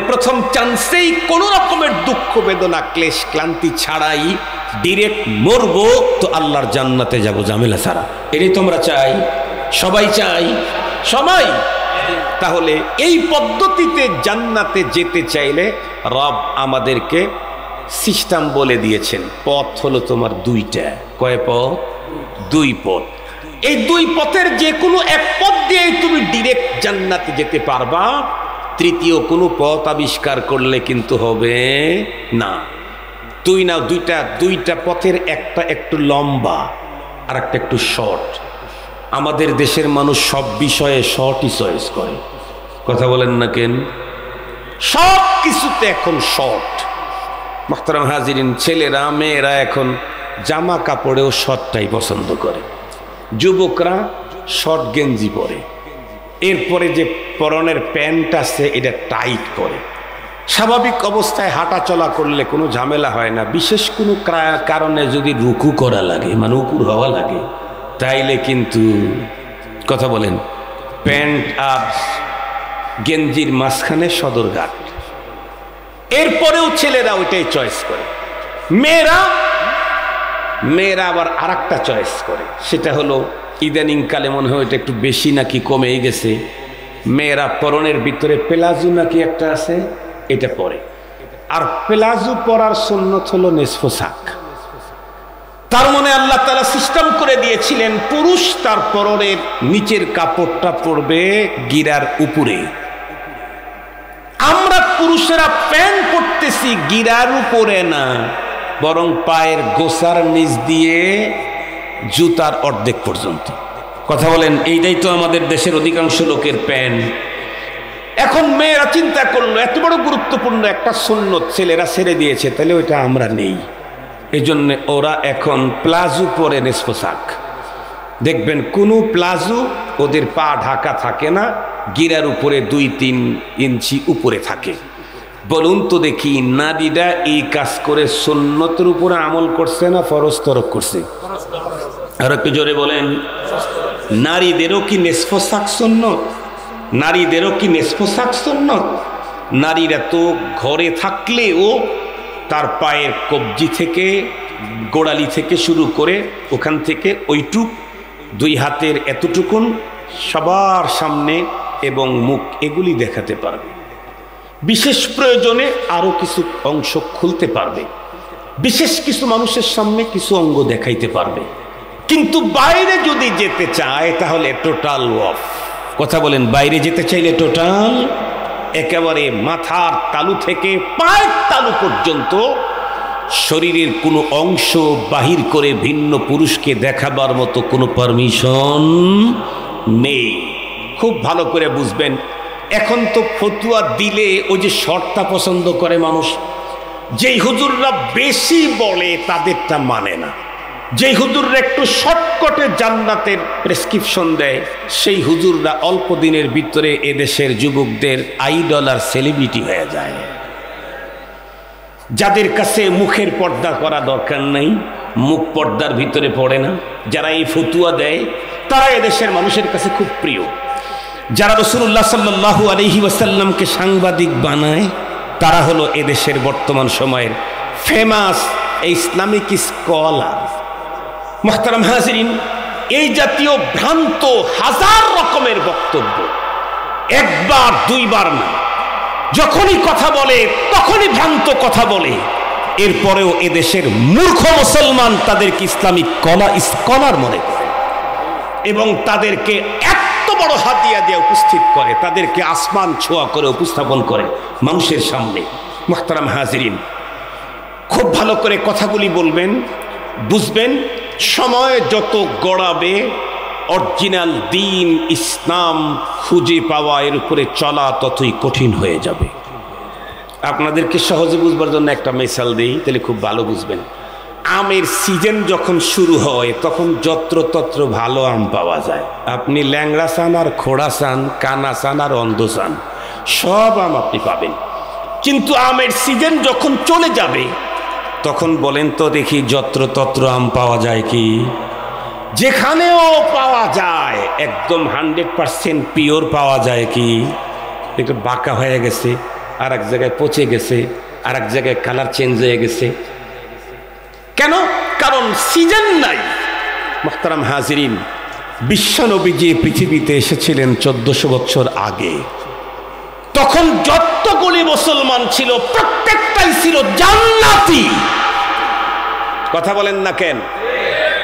প্রথম চান্সেই কোনো রকমের দুঃখ বেদনা ক্লেশ ক্লান্তি ছাড়াই ডিরেক্ট মরবো, তো আল্লাহর জান্নাতে যাব ঝামেলা ছাড়া। এটাই তোমরা চাই? সবাই চাই? সবাই? তাহলে এই পদ্ধতিতে জান্নাতে যেতে চাইলে রব আমাদেরকে সিস্টেম বলে দিয়েছেন। পথ হলো তোমার 2টা। কয় পথ? 2 পথ। এই 2 পথের যে কোনো এক পথ দিয়ে তুমি ডিরেক্ট জান্নাতে যেতে পারবা, তৃতীয় কোনো পথ আবিষ্কার করলে কিন্তু হবে না। দুইটা পথের, একটা একটু লম্বা আর একটা একটু শর্ট। আমাদের দেশের মানুষ সব বিষয়ে শর্টই চয়েস করে, কথা বলেন না কেন? সব কিছুতে এখন শর্ট। মুহতারাম হাজিরিন, ছেলেরা মেয়েরা এখন জামা কাপড়েও শর্টটাই পছন্দ করে। যুবকরা শর্ট গেঞ্জি পরে, এরপরে যে পরনের প্যান্ট আছে এটা টাইট পরে। স্বাভাবিক অবস্থায় হাঁটা চলা করলে কোনো ঝামেলা হয় না, বিশেষ কোনো কারণে যদি রুকু করা লাগে, মানে উপর হওয়া লাগে, তাইলে কিন্তু কথা বলেন প্যান্ট আর গেঞ্জির মাঝখানে সদরঘাট। এরপরেও ছেলেরা ওইটাই চয়েস করে। মেয়েরা আবার আর একটা চয়েস করে, সেটা হলো ইদানিং কালে মনে হয় ওইটা একটু বেশি নাকি কমেই গেছে। মেয়েরা পরনের ভিতরে প্লাজো নাকি একটা আছে, এটা পরে। আর প্লাজো পরার সুন্নত হলো নিসফ সাক। তার মানে আল্লাহ তাআলা সিস্টেম করে দিয়েছিলেন পুরুষ তার পরনের নিচের কাপড়টা পরবে গিরার উপরে। আমরা পুরুষেরা প্যান্ট পরতেছি গিরার উপরে না, বরং পায়ের গোসার নিচ দিয়ে জুতার অর্ধেক পর্যন্ত। কথা বলেন, এইটাই তো আমাদের দেশের অধিকাংশ লোকের প্যান্ট। এখন মেয়েরা চিন্তা করলো এত বড় গুরুত্বপূর্ণ একটা সুন্নত ছেলেরা ছেড়ে দিয়েছে, তাহলে ওইটা আমরা নেই। এই জন্য ওরা এখন প্লাজো পরে নিসফ সাক। দেখবেন কোনো প্লাজো ওদের পা ঢাকা থাকে না, গিরার উপরে 2-3 ইঞ্চি উপরে থাকে। বলুন তো দেখি, নারীরা এই কাজ করে সুন্নতের উপরে আমল করছে না ফরজ তরক করছে? আর একটু জোরে বলেন। নারীদেরও কি নিসফ সাক সুন্নত? নারীদেরও কি নিসফ সাক সুন্নত? নারীরা তো ঘরে থাকলেও তার পায়ের কবজি থেকে গোড়ালি থেকে শুরু করে ওখান থেকে ওইটুক 2 হাতের এতটুকুন সবার সামনে এবং মুখ এগুলি দেখাতে পারবে। বিশেষ প্রয়োজনে আরো কিছু অংশ খুলতে পারবে, বিশেষ কিছু মানুষের সামনে কিছু অঙ্গ দেখাইতে পারবে। কিন্তু বাইরে যদি যেতে চায় তাহলে টোটাল অফ। কথা বলেন, বাইরে যেতে চাইলে টোটাল একেবারে মাথার তালু থেকে পায়ের তালু পর্যন্ত শরীরের কোনো অংশ বাহির করে ভিন্ন পুরুষকে দেখাবার মতো কোনো পারমিশন নেই। খুব ভালো করে বুঝবেন। এখন তো ফতুয়া দিলে ওই যে শর্টটা পছন্দ করে মানুষ। যেই হুজুররা বেশি বলে তাদেরটা মানে না, যেই হুজুররা একটু শর্টকটে জান্নাতের প্রেসক্রিপশন দেয় সেই হুজুররা অল্প দিনের ভিতরে এদেশের যুবকদের আইডল আর সেলিব্রিটি হয়ে যায়। যাদের কাছে মুখের পর্দা করা দরকার নাই, মুখ পর্দার ভিতরে পড়ে না, যারা এই ফতুয়া দেয় তারা এদেশের মানুষের কাছে খুব প্রিয়। যারা রাসূলুল্লাহ সাল্লাল্লাহু আলাইহি ওয়াসাল্লামকে সাংবাদিক বানায় তারা হলো এদেশের বর্তমান সময়ের ফেমাস ইসলামিক স্কলার। মুহতারাম হাজিরিন, এই জাতীয় ভ্রান্ত হাজার রকমের বক্তব্য একবার দুইবার না, যখনই কথা বলে তখনই ভ্রান্ত কথা বলে। এরপরেও এদেশের মূর্খ মুসলমান তাদেরকে ইসলামিক স্কলার মনে করে এবং তাদেরকে এত বড় হাতিয়া দিয়ে উপস্থিত করে, তাদেরকে আসমান ছোঁয়া করে উপস্থাপন করে মানুষের সামনে। মুহতারাম হাজিরিন, খুব ভালো করে কথাগুলি বলবেন, বুঝবেন। সময় যত গড়াবে অরিজিনাল দিন ইসলাম খুঁজে পাওয়া, এর উপরে চলা ততই কঠিন হয়ে যাবে। আপনাদেরকে সহজে বুঝবার জন্য একটা মিসাল দিই, তাহলে খুব ভালো বুঝবেন। আমের সিজন যখন শুরু হয় তখন যত্রতত্র ভালো আম পাওয়া যায়। আপনি ল্যাংড়া চান আর খোড়া চান, কানা চান আর অন্ধ চান, সব আম আপনি পাবেন। কিন্তু আমের সিজন যখন চলে যাবে তখন বলেন তো দেখি যত্রতত্র আম পাওয়া যায় কি? যেখানেও পাওয়া যায় একদম 100% পিওর পাওয়া যায় কি? একটু বাঁকা হয়ে গেছে, আর এক জায়গায় পচে গেছে, আর এক জায়গায় কালার চেঞ্জ হয়ে গেছে। কেন? কারণ সিজন নাই। মুহতারাম হাজিরিন, বিশ্বনবীজি পৃথিবীতে এসেছিলেন 1400 বছর আগে। তখন যতগুলি মুসলমান ছিল প্রত্যেকটাই ছিল জান্নাতি। কথা বলেন না কেন?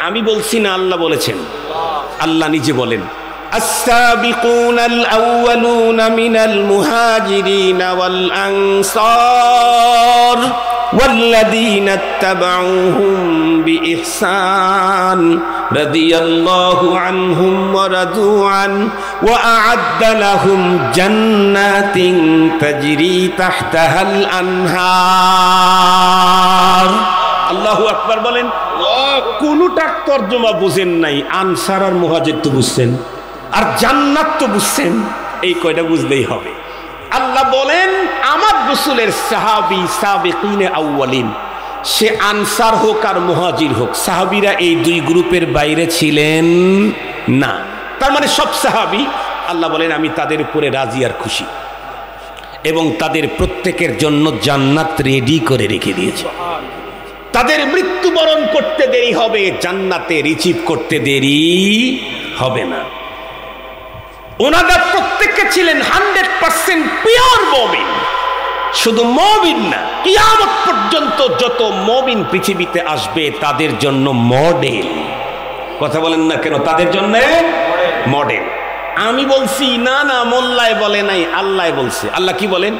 আমি বলছি না, আল্লাহ বলেছেন। আল্লাহ নিজে বলেন, আস-সাবিকুনাল আউয়ালুনা মিনাল মুহাজিরিনা ওয়াল আনসার ওয়াল্লাযীনা ইত্তাবাউহুম বিইহসান রাদিয়াল্লাহু আনহুম ওয়া রাদু আন ওয়া আ'আদ্দা লাহুম জান্নাতিন তাজরি তাহতাহাল আনহার। আল্লাহু আকবার বলেন। কোনটা তরজমা বুঝেন নাই, আনসার আর মুহাজির তো বুঝছেন, আর জান্নাত তো বুঝছেন, এই কয়টা বুঝলেই হবে। আল্লাহ বলেন আমার রাসূলের সাহাবী সাবিকিনে আউয়ালিন, সে আনসার হোক আর মুহাজির হোক, সাহাবীরা এই দুই গ্রুপের বাইরে ছিলেন না। তার মানে সব সাহাবী। আল্লাহ বলেন আমি তাদের উপরে রাজি আর খুশি, এবং তাদের প্রত্যেকের জন্য জান্নাত রেডি করে রেখে দিয়েছে। তাদের মৃত্যুবরণ করতে দেরি হবে, জান্নাতে রিসিভ করতে দেরি হবে না। ওনারা প্রত্যেকে ছিলেন 100% পিওর মুমিন। শুধু মুমিন না, কিয়ামত পর্যন্ত যত মুমিন পৃথিবীতে আসবে তাদের জন্য মডেল। কথা বলেন না কেন? তাদের জন্য মডেল। আমি বলছি না, না মোল্লায় বলে নাই, আল্লাহ বলছে। আল্লাহ কি বলেন?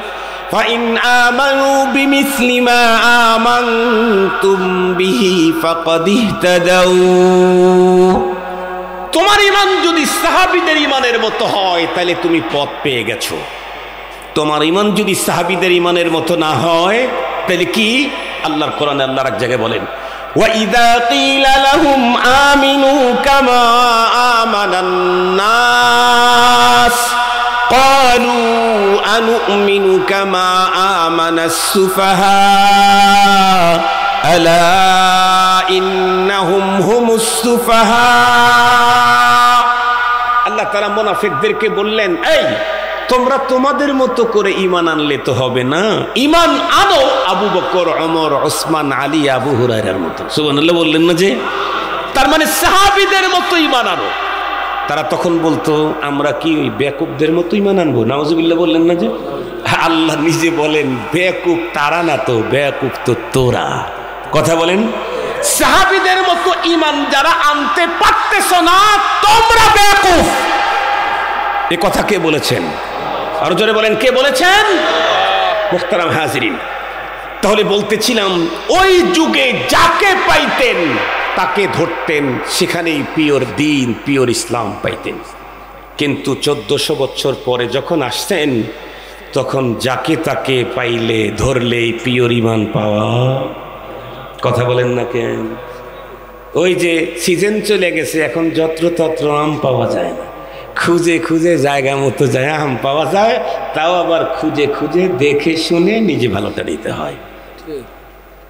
فَإِنْ آمَنُوا بِمِثْلِ مَا آمَنْتُمْ بِهِ فَقَدِ اهْتَدَوْا। তোমার ঈমান যদি সাহাবীদের ঈমানের মতো হয় তাহলে তুমি পথ পেয়ে গেছো। তোমার ঈমান যদি সাহাবীদের ঈমানের মতো না হয় তাহলে কি? আল্লাহর কোরআনে আল্লাহ এক জায়গায় বলেন وَإِذَا قِيلَ لَهُمْ آمِنُوا كَمَا آمَنَ النَّاسُ قالوا أنؤمن كما آمن السفهاء ألا إنهم هم السفهاء। আল্লাহ তাআলা মুনাফিকদেরকে বললেন, এই তোমরা তোমাদের মতো করে ঈমান আনলে তো হবে না, ঈমান আনো আবু বকর, ওমর, ওসমান, আলী, আবু হুরায়রার মতো। সুবহানাল্লাহ বললেন না যে? তার মানে সাহাবীদের মতো ঈমান আনো। তারা তখন বলতো আমরা কি ওই বেয়াকুবদের মতো ঈমান আনবো? নাউজুবিল্লাহ বললেন না যে? আল্লাহ নিজে বলেন বেয়াকুব তারা না তো, বেয়াকুব তো তোরা। কথা বলেন। সাহাবীদের মতো ঈমান যারা আনতে পারতেছ না তোমরা বেয়াকুব। এ কথা কে বলেছেন? আরো জোরে বলেন, কে বলেছেন? মুহতারাম হাজিরিন, তাহলে বলতেছিলাম ওই যুগে যাকে পাইতেন তাকে ধরতেন, সেখানেই পিওর দিন, পিওর ইসলাম পাইতেন। কিন্তু 1400 বছর পরে যখন আসছেন তখন যাকে তাকে পাইলে ধরলেই পিওর ঈমান পাওয়া। কথা বলেন না কেন? ওই যে সিজন চলে গেছে, এখন যত্রতত্র আম পাওয়া যায় না, খুঁজে খুঁজে জায়গা মতো যায় আম পাওয়া যায়, তাও আবার খুঁজে খুঁজে দেখে শুনে নিজে ভালোটা নিতে হয়।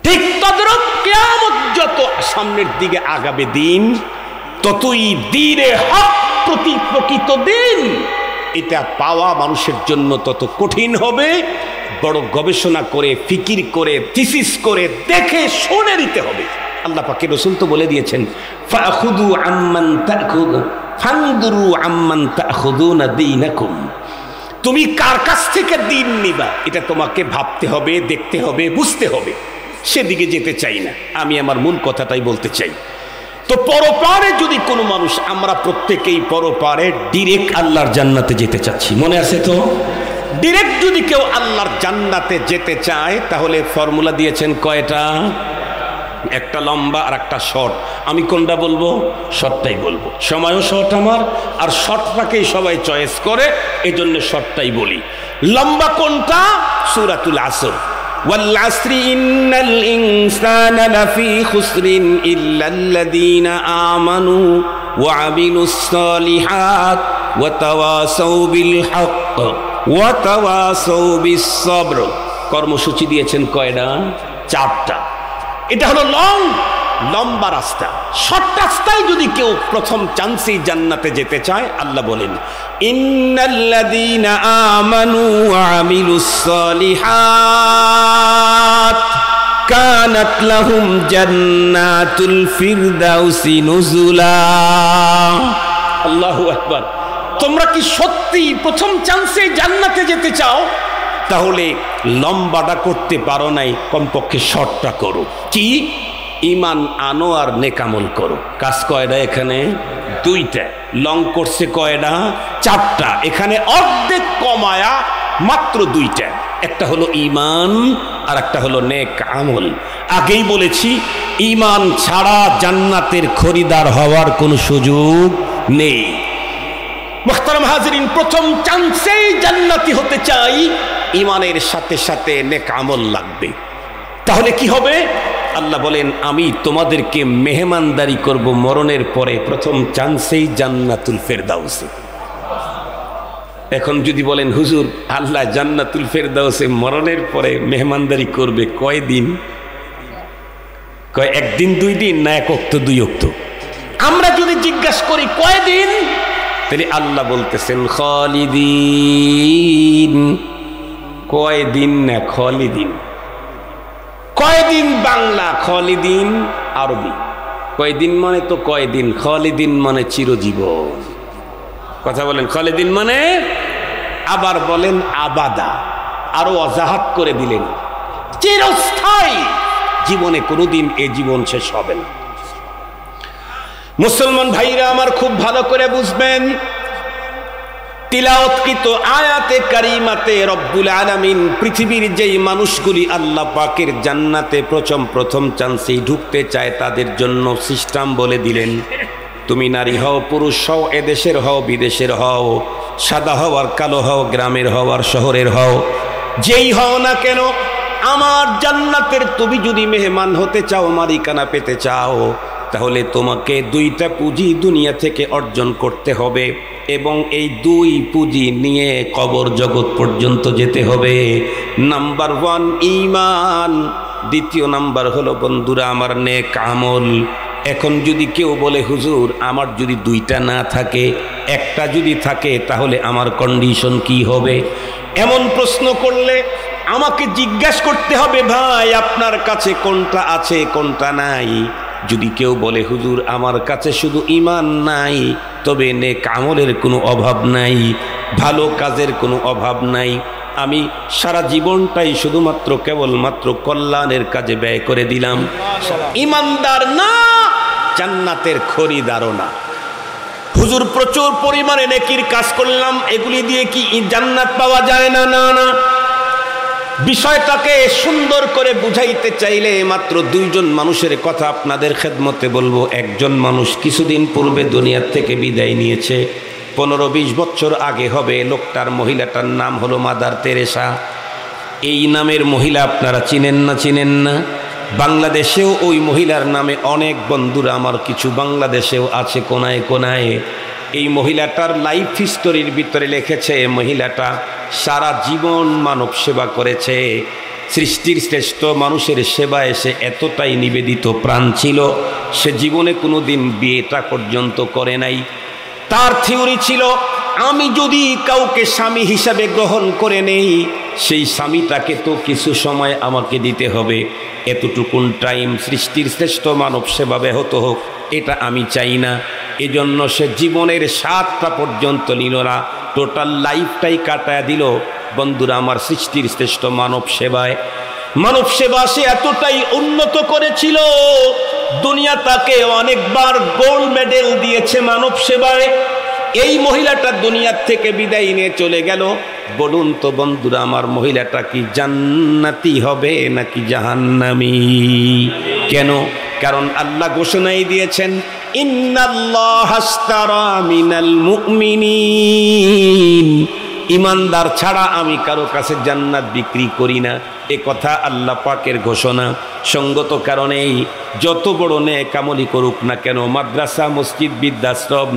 ঠিক তদ্রুপ কিয়ামত যত সামনের দিকে আগাবে দিন, ততই দ্বীনে হক প্রকৃত দিন এটা পাওয়া মানুষের জন্য তত কঠিন হবে। বড় গবেষণা করে, ফিকির করে, থিসিস করে, দেখে শুনে নিতে হবে। আল্লাহ পাকের রাসূল তো বলে দিয়েছেন ফাখুদু আম্মান তাখুদু ফানদুরু আম্মান তাখুদুনা দীনাকুম। তুমি কার কাছ থেকে দিন নিবা এটা তোমাকে ভাবতে হবে, দেখতে হবে, বুঝতে হবে। সেদিকে যেতে চাই না, আমি আমার মূল কথাটাই বলতে চাই। তো পরপারে যদি কোনো মানুষ, আমরা প্রত্যেকেই পরপারে ডিরেক্ট আল্লাহর জান্নাতে যেতে চাচ্ছি, মনে আছে তো? ডিরেক্ট যদি কেউ আল্লাহর জান্নাতে যেতে চায় তাহলে ফর্মুলা দিয়েছেন কয়টা? একটা লম্বা আর একটা শর্ট। আমি কোনটা বলবো? শর্টটাই বলবো। সময়ও শর্ট আমার, আর শর্টটাকেই সবাই চয়েস করে, এই জন্য শর্টটাই বলি। লম্বা কোনটা? সূরাতুল আসর। والعصر إن الإنسان لفي خسر إلا الذين آمنوا وعملوا الصالحات وتواصوا بالحق وتواصوا بالصبر। কর্মসূচি দিয়েছেন কয়টা? 4টা। এটা হলো লম্বা রাস্তা। শর্ট রাস্তায় যদি কেউ প্রথম চান্সেই জান্নাতে যেতে চায়, আল্লাহ বলেন ইন্নাল্লাযীনা আমানু ওয়া আমিলুস সালিহাত কানাত লাহুম জান্নাতুল ফিরদাউসি নুজুলা। আল্লাহু আকবার। তোমরা কি সত্যি প্রথম চান্সেই জান্নাতে যেতে চাও? তাহলে লম্বাটা করতে পারো নাই, কমপক্ষে শর্টটা করো। কি? ঈমান আনো আর নেকামল করো। কাজ কয়টা এখানে? 2টা। লং করছে কয়টা? 4টা। এখানে অর্ধেক কমায়া মাত্র 2টা। একটা হলো ঈমান আর একটা হলো নেক আমল। আগেই বলেছি ঈমান ছাড়া জান্নাতের খরিদার হওয়ার কোনো সুযোগ নেই। মুহতারাম হাজিরিন, প্রথম চান্সেই জান্নাতি হতে চাই, ঈমানের সাথে সাথে নেক আমল লাগবে। তাহলে কি হবে? আল্লাহ বলেন আমি তোমাদেরকে মেহমানদারি করব মরণের পরে প্রথম চান্সেই জান্নাতুল ফেরদাউসে। এখন যদি বলেন হুজুর আল্লাহ জান্নাতুল ফেরদাউসে মরণের পরে মেহমানদারি করবে কয়দিন? কয় একদিন, 2 দিন, না 1 ওয়াক্ত 2 ওয়াক্ত? আমরা যদি জিজ্ঞাসা করি কয়দিন, তাহলে আল্লাহ বলতেছেন খালিদিন। কয়দিন না খালিদিন। কয়দিন বাংলা, খালিদিন আরবি। কয়দিন মানে তো কয়দিন, খালিদিন মানে চিরজীবন। কথা বলেন, খালিদিন মানে, আবার বলেন আবাদা, আরো অজাহাত করে দিলেন চিরস্থায়ী। জীবনে কোনোদিন এ জীবন শেষ হবে না। মুসলমান ভাইরা আমার খুব ভালো করে বুঝবেন, তিলাওয়াতকৃত আয়াতে কারিমাতে রব্বুল আলামিন পৃথিবীর যেই মানুষগুলি আল্লাহ পাকের জান্নাতে প্রথম চান্সেই ঢুকতে চায় তাদের জন্য সিস্টেম বলে দিলেন। তুমি নারী হও, পুরুষ হও, এদেশের হও, বিদেশের হও, সাদা হও আর কালো হও, গ্রামের হও আর শহরের হও, যেই হও না কেন, আমার জান্নাতের তুমি যদি মেহমান হতে চাও, মালিকানা পেতে চাও, তাহলে তোমাকে 2টা পুঁজি দুনিয়া থেকে অর্জন করতে হবে এবং এই 2 পুঁজি নিয়ে কবর জগৎ পর্যন্ত যেতে হবে। নাম্বার 1 ঈমান, দ্বিতীয় নাম্বার হলো বন্ধুরা আমার নেক আমল। এখন যদি কেউ বলে হুজুর আমার যদি 2টা না থাকে, একটা যদি থাকে, তাহলে আমার কন্ডিশন কি হবে? এমন প্রশ্ন করলে আমাকে জিজ্ঞাসা করতে হবে ভাই আপনার কাছে কোনটা আছে কোনটা নাই। যদি কেউ বলে হুজুর আমার কাছে শুধু ঈমান নাই, তবে নেক আমলের কোনো অভাব নাই, ভালো কাজের কোনো অভাব নাই, আমি সারা জীবনটাই শুধুমাত্র কেবলমাত্র কল্যাণের কাজে ব্যয় করে দিলাম, ঈমানদার না, জান্নাতের খরিদারও না। হুজুর প্রচুর পরিমাণে নেকির কাজ করলাম, এগুলি দিয়ে কি জান্নাত পাওয়া যায় না? না না। বিষয়টাকে সুন্দর করে বুঝাইতে চাইলে মাত্র 2 জন মানুষের কথা আপনাদের খেদমতে বলবো। একজন মানুষ কিছুদিন পূর্বে দুনিয়ার থেকে বিদায় নিয়েছে, 15-20 বছর আগে হবে। মহিলাটার নাম হলো মাদার তেরেসা। এই নামের মহিলা আপনারা চিনেন না? চিনেন না? বাংলাদেশেও ওই মহিলার নামে অনেক বন্ধুরা আমার কিছু বাংলাদেশেও আছে কোনায় কোনায়। এই মহিলাটার লাইফ হিস্টোরির ভিতরে লিখেছে মহিলাটা সারা জীবন মানব সেবা করেছে। সৃষ্টির শ্রেষ্ঠ মানুষের সেবায় সে এতটাই নিবেদিত প্রাণ ছিল, সে জীবনে কোনো দিন বিয়েটা পর্যন্ত করে নাই। তার থিওরি ছিল আমি যদি কাউকে স্বামী হিসাবে গ্রহণ করে নেই, সেই স্বামীটাকে তো কিছু সময় আমাকে দিতে হবে, এতটুকুন টাইম সৃষ্টির শ্রেষ্ঠ মানব সেবা ব্যাহত হোক এটা আমি চাই না। এজন্য সে জীবনের 7টা পর্যন্ত নিল না, টোটাল লাইফটাই কাটায় দিল বন্ধুরা আমার সৃষ্টির শ্রেষ্ঠ মানব সেবায়। মানব সেবা সে এতটাই উন্নত করেছিল, দুনিয়া তাকে অনেকবার গোল্ড মেডেল দিয়েছে মানব সেবায়। এই মহিলাটা দুনিয়ার থেকে বিদায় নিয়ে চলে গেল। বলুন তো বন্ধুরা আমার মহিলাটা কি জান্নাতি হবে নাকি জাহান্নামী? কেন? কারণ আল্লাহ ঘোষণাই দিয়েছেন ইন্নাল্লাহা আশতারা মিনাল মুমিনিন, ইমানদার ছাড়া আমি কারো কাছে জান্নাত বিক্রি করি না। এ কথা আল্লাহ পাকের ঘোষণা। সঙ্গত কারণেই যত বড় নেক আমলই করুক না কেন, মাদ্রাসা, মসজিদ, বৃদ্ধাশ্রম,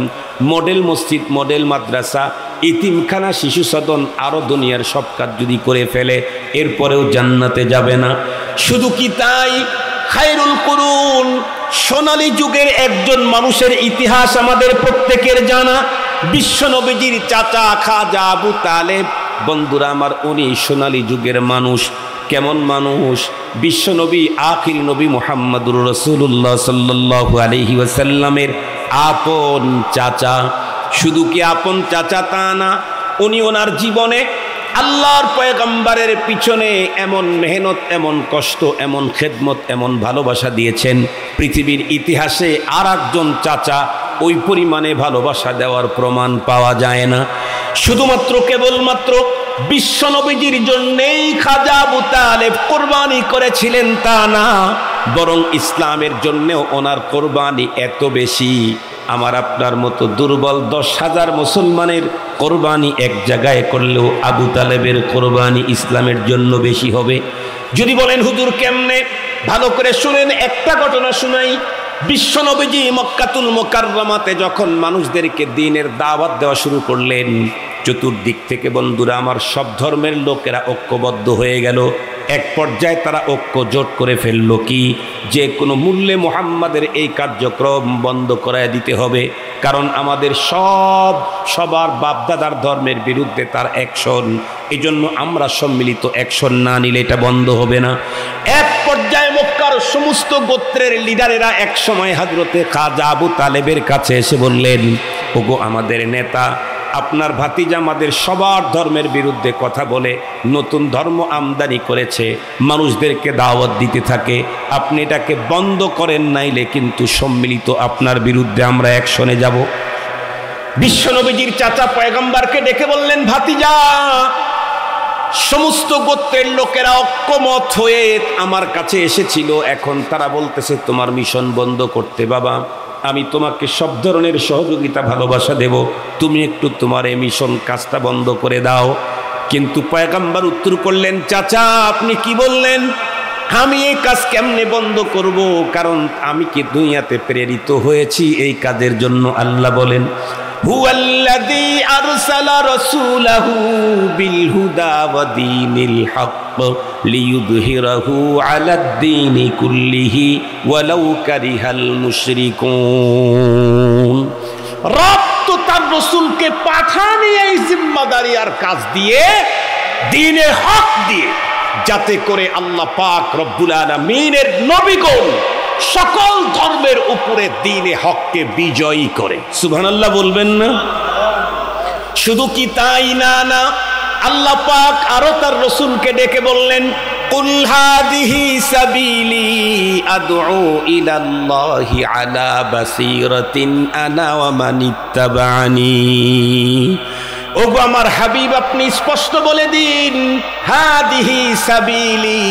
মডেল মসজিদ, মডেল মাদ্রাসা, ইতিমখানা, শিশু সদন, আরও দুনিয়ার সব কাজ যদি করে ফেলে এরপরেও জান্নাতে যাবে না। শুধু কি তাই, খায়রুল কুরুন সোনালী যুগের একজন মানুষের ইতিহাস আমাদের প্রত্যেকের জানা, বিশ্বনবীজির চাচা খাজা আবু তালেব। বন্ধুরা আমার উনি সোনালী যুগের মানুষ। কেমন মানুষ? বিশ্বনবী আখির নবী মুহাম্মদুর রাসূলুল্লাহ সাল্লাল্লাহু আলাইহি ওয়াসাল্লামের আপন চাচা। শুধু কি আপন চাচা তা না, উনি ওনার জীবনে আল্লাহর পয়গম্বরের পিছনে এমন মেহনত, এমন কষ্ট, এমন খেদমত, এমন ভালোবাসা দিয়েছেন, পৃথিবীর ইতিহাসে আর একজন চাচা ওই পরিমাণে ভালোবাসা দেওয়ার প্রমাণ পাওয়া যায় না। শুধুমাত্র কেবলমাত্র বিশ্বনবীজির জন্যই খাজা আবু তালেব কোরবানি করেছিলেন তা না, বরং ইসলামের জন্যও ওনার কোরবানি এত বেশি। আমার আপনার মতো দুর্বল 10,000 মুসলমানের কোরবানি এক জায়গায় করলেও আবু তালেবের কোরবানি ইসলামের জন্য বেশি হবে। যদি বলেন হুজুর কেমনে, ভালো করে শুনেন, একটা ঘটনা শুনাই। বিশ্বনবীজি মক্কাতুল মুকাররমাতে যখন মানুষদেরকে দ্বীনের দাওয়াত দেওয়া শুরু করলেন, চতুর্দিক থেকে বন্ধুরা আমার সব ধর্মের লোকেরা ঐক্যবদ্ধ হয়ে গেল। এক পর্যায়ে তারা ঐক্য জোট করে ফেলল কি, যে কোনো মূল্যে মুহাম্মাদের এই কার্যক্রম বন্ধ করায় দিতে হবে, কারণ আমাদের সবার বাপদাদার ধর্মের বিরুদ্ধে তার অ্যাকশন। এই জন্য আমরা সম্মিলিত অ্যাকশন না নিলে এটা বন্ধ হবে না। এক পর্যায়ে মক্কার সমস্ত গোত্রের লিডারেরা এক সময় হযরতে খাজা আবু তালেবের কাছে এসে বললেন, ওগো আমাদের নেতা, আপনার ভাতিজা আমাদের সবার ধর্মের বিরুদ্ধে কথা বলে নতুন ধর্ম আমদানি করেছে, মানুষদেরকে দাওয়াত দিতে থাকে, আপনি এটাকে বন্ধ করেন, নাইলে কিন্তু সম্মিলিত আপনার বিরুদ্ধে আমরা অ্যাকশনে যাব। বিশ্বনবীজির চাচা পয়গম্বরকে ডেকে বললেন, ভাতিজা, সমস্ত গোত্রের লোকেরা ঐক্যমত হয়ে আমার কাছে এসেছিল, এখন তারা বলতেছে তোমার মিশন বন্ধ করতে। বাবা, আমি তোমাকে সব ধরনের সহযোগিতা ভালোবাসা দেব, তুমি একটু তোমার এই মিশন কাজটা বন্ধ করে দাও। কিন্তু পয়গম্বর উত্তর করলেন, চাচা আপনি কি বললেন, আমি এই কাজ কেমনে বন্ধ করব, কারণ আমি কি দুনিয়াতে প্রেরিত হয়েছি এই কাজের জন্য। আল্লাহ বলেন, হুয়াল্লাযী আরসালা রাসূলাহু বিল হুদা ওয়া দীনিল হক লিইয়ুযহিরাহু আলাদ-দীনি কুল্লিহি ওয়ালাউ কারিহাল মুশরিকুন। রব তো তার রাসূলকে পাঠানি এই জিম্মাদারি আর কাজ দিয়ে, দ্বীনে হক দিয়ে, যাতে করে আল্লাহ পাক রব্বুল আলামিনের নবীগণ সকল ধর্মের উপরে দ্বীনে হককে বিজয়ী করে। সুবহানাল্লাহ বলবেন না? শুধু কি তাই না, আল্লাহ পাক আরো তার রাসূলকে ডেকে বললেন, কুল হাদিহি সাবিলি আদউ ইলাল্লাহি আলা বাসীরাতিন আনা ওয়া মানিত্তাবা'আনি। ওগো আমার হাবিব, আপনি স্পষ্ট বলে দিন, হাদিহি সাবিলি,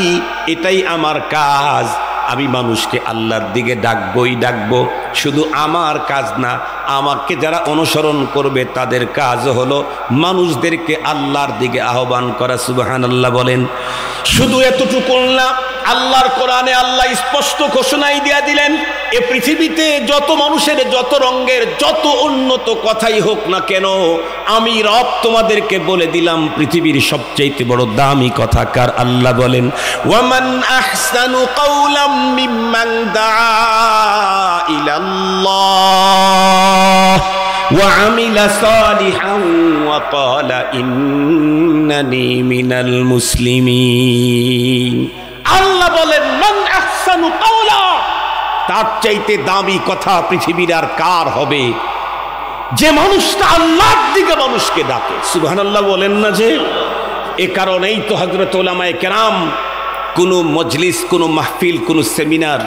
এটাই আমার কাজ, আমি মানুষকে আল্লাহর দিকে ডাকবই ডাকবো। শুধু আমার কাজ না, আমাকে যারা অনুসরণ করবে তাদের কাজ হলো মানুষদেরকে আল্লাহর দিকে আহ্বান করা। সুবহানাল্লাহ বলেন। শুধু এতটুকু না, আল্লাহর কোরআনে আল্লাহ স্পষ্ট ঘোষণাই দিয়া দিলেন, এ পৃথিবীতে যত মানুষের যত রঙের যত উন্নত কথাই হোক না কেন, আমি রব তোমাদেরকে বলে দিলাম পৃথিবীর সবচেয়ে বড় দামি কথা কার। আল্লাহ বলেন, ওয়ামান আহসানু কাওলাম মিম্মান দাআ ইলাল্লাহ ওয়া আমিলা সালিহান ওয়া ক্বালা ইন্নানি মিনাল মুসলিমিন। আল্লাহ বলেন, মান আহসানু কাওলা, তার চাইতে দামি কথা পৃথিবীর আর কার হবে, যে মানুষটা আল্লাহর দিকে মানুষকে ডাকে। সুবহানাল্লাহ বলেন না? যে এ কারণেই তো হযরত উলামায়ে কেরাম কোনো মজলিস, কোনো মাহফিল, কোনো সেমিনার,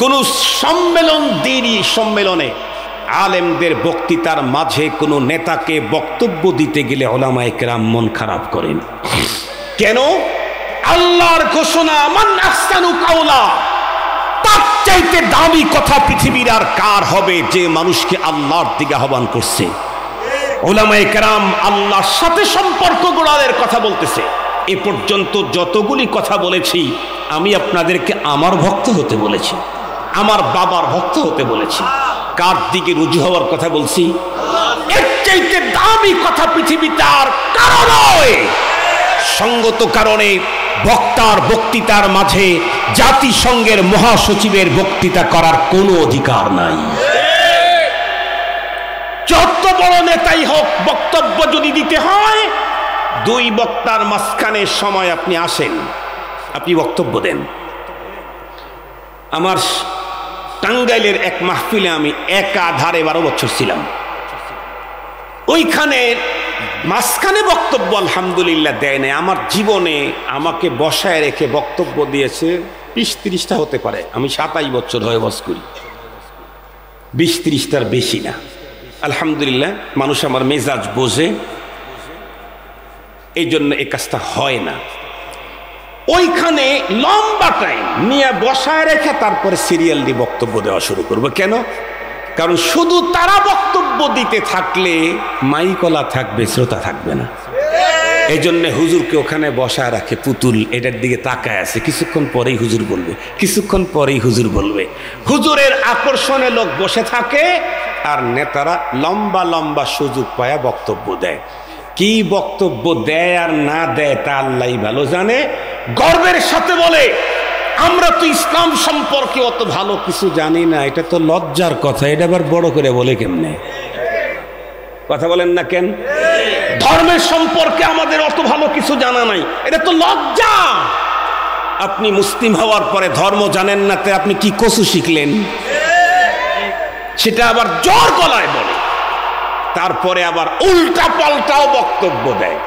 কোনো সম্মেলন, দ্বীনি সম্মেলনে আলেমদের বক্তৃতার মাঝে কোনো নেতাকে বক্তব্য দিতে গেলে উলামায়ে কেরাম মন খারাপ করেন। কেন? আল্লাহর ঘোষণা, মান আহসানু কাওলা, তার চাইতে দামি কথা পৃথিবীর আর কার হবে, যে মানুষকে আল্লাহর দিকে আহ্বান করছে। উলামায়ে কেরাম আল্লাহর সাথে সম্পর্ক গড়ার কথা বলতেছে। এ পর্যন্ত যতগুলি কথা বলেছি, আমি আপনাদেরকে আমার ভক্ত হতে বলেছি, আমার বাবার ভক্ত হতে বলেছি। কার দিকে রুজু হওয়ার কথা বলছি? এর চাইতে দামি কথা পৃথিবীতে আর কারো নয়। সঙ্গত কারণে বক্তার বক্তৃতার মাঝে জাতিসংঘের মহাসচিবের বক্তৃতা করার কোনো অধিকার নাই। যত বড় নেতাই হোক, বক্তব্য যদি দিতে হয়, দুই বক্তার মাঝখানে সময় আপনি আসেন, আপনি বক্তব্য দেন। আমার টাঙ্গাইলের এক মাহফিলে আমি একাধারে 12 বছর ছিলাম। ওইখানে মাঝখানে বক্তব্য আলহামদুলিল্লাহ দেয় নাই। আমার জীবনে আমাকে বসায় রেখে বক্তব্য দিয়েছে 20-30টা হতে পারে। আমি 27 বছর হয়ে বস করি, 20-30টার বেশি না। আলহামদুলিল্লাহ, মানুষ আমার মেজাজ বোঝে। এই জন্য এই কাজটা হয় না। ওইখানে লম্বা টাইম নিয়ে বসায় রেখে তারপরে সিরিয়াল দিয়ে বক্তব্য দেওয়া শুরু করবো। কেন? কারণ শুধু তারা বক্তব্য দিতে থাকলে মাইকলা থাকবে, শ্রোতা থাকবে না। এই জন্য হুজুরকে ওখানে বসায় রাখে, পুতুল এটার দিকে তাকায় আছে, কিছুক্ষণ পরেই হুজুর বলবে, কিছুক্ষণ পরেই হুজুর বলবে। হুজুরের আকর্ষণে লোক বসে থাকে আর নেতারা লম্বা লম্বা সুযোগ পায়া বক্তব্য দেয়। কি বক্তব্য দেয় আর না দেয় তা আল্লাহই ভালো জানে। গর্বের সাথে বলে, আমরা তো ইসলাম সম্পর্কে অত ভালো কিছু জানি না। এটা তো লজ্জার কথা, এটা আবার বড় করে বলে কেমনে? কথা বলেন না কেন? ধর্মের সম্পর্কে আমাদের অত ভালো কিছু জানা নাই, এটা তো লজ্জা। আপনি মুসলিম হওয়ার পরে ধর্ম জানেন না, তে আপনি কি কসু শিখলেন? সেটা আবার জোর গলায় বলে, তারপরে আবার উল্টা পাল্টাও বক্তব্য দেয়।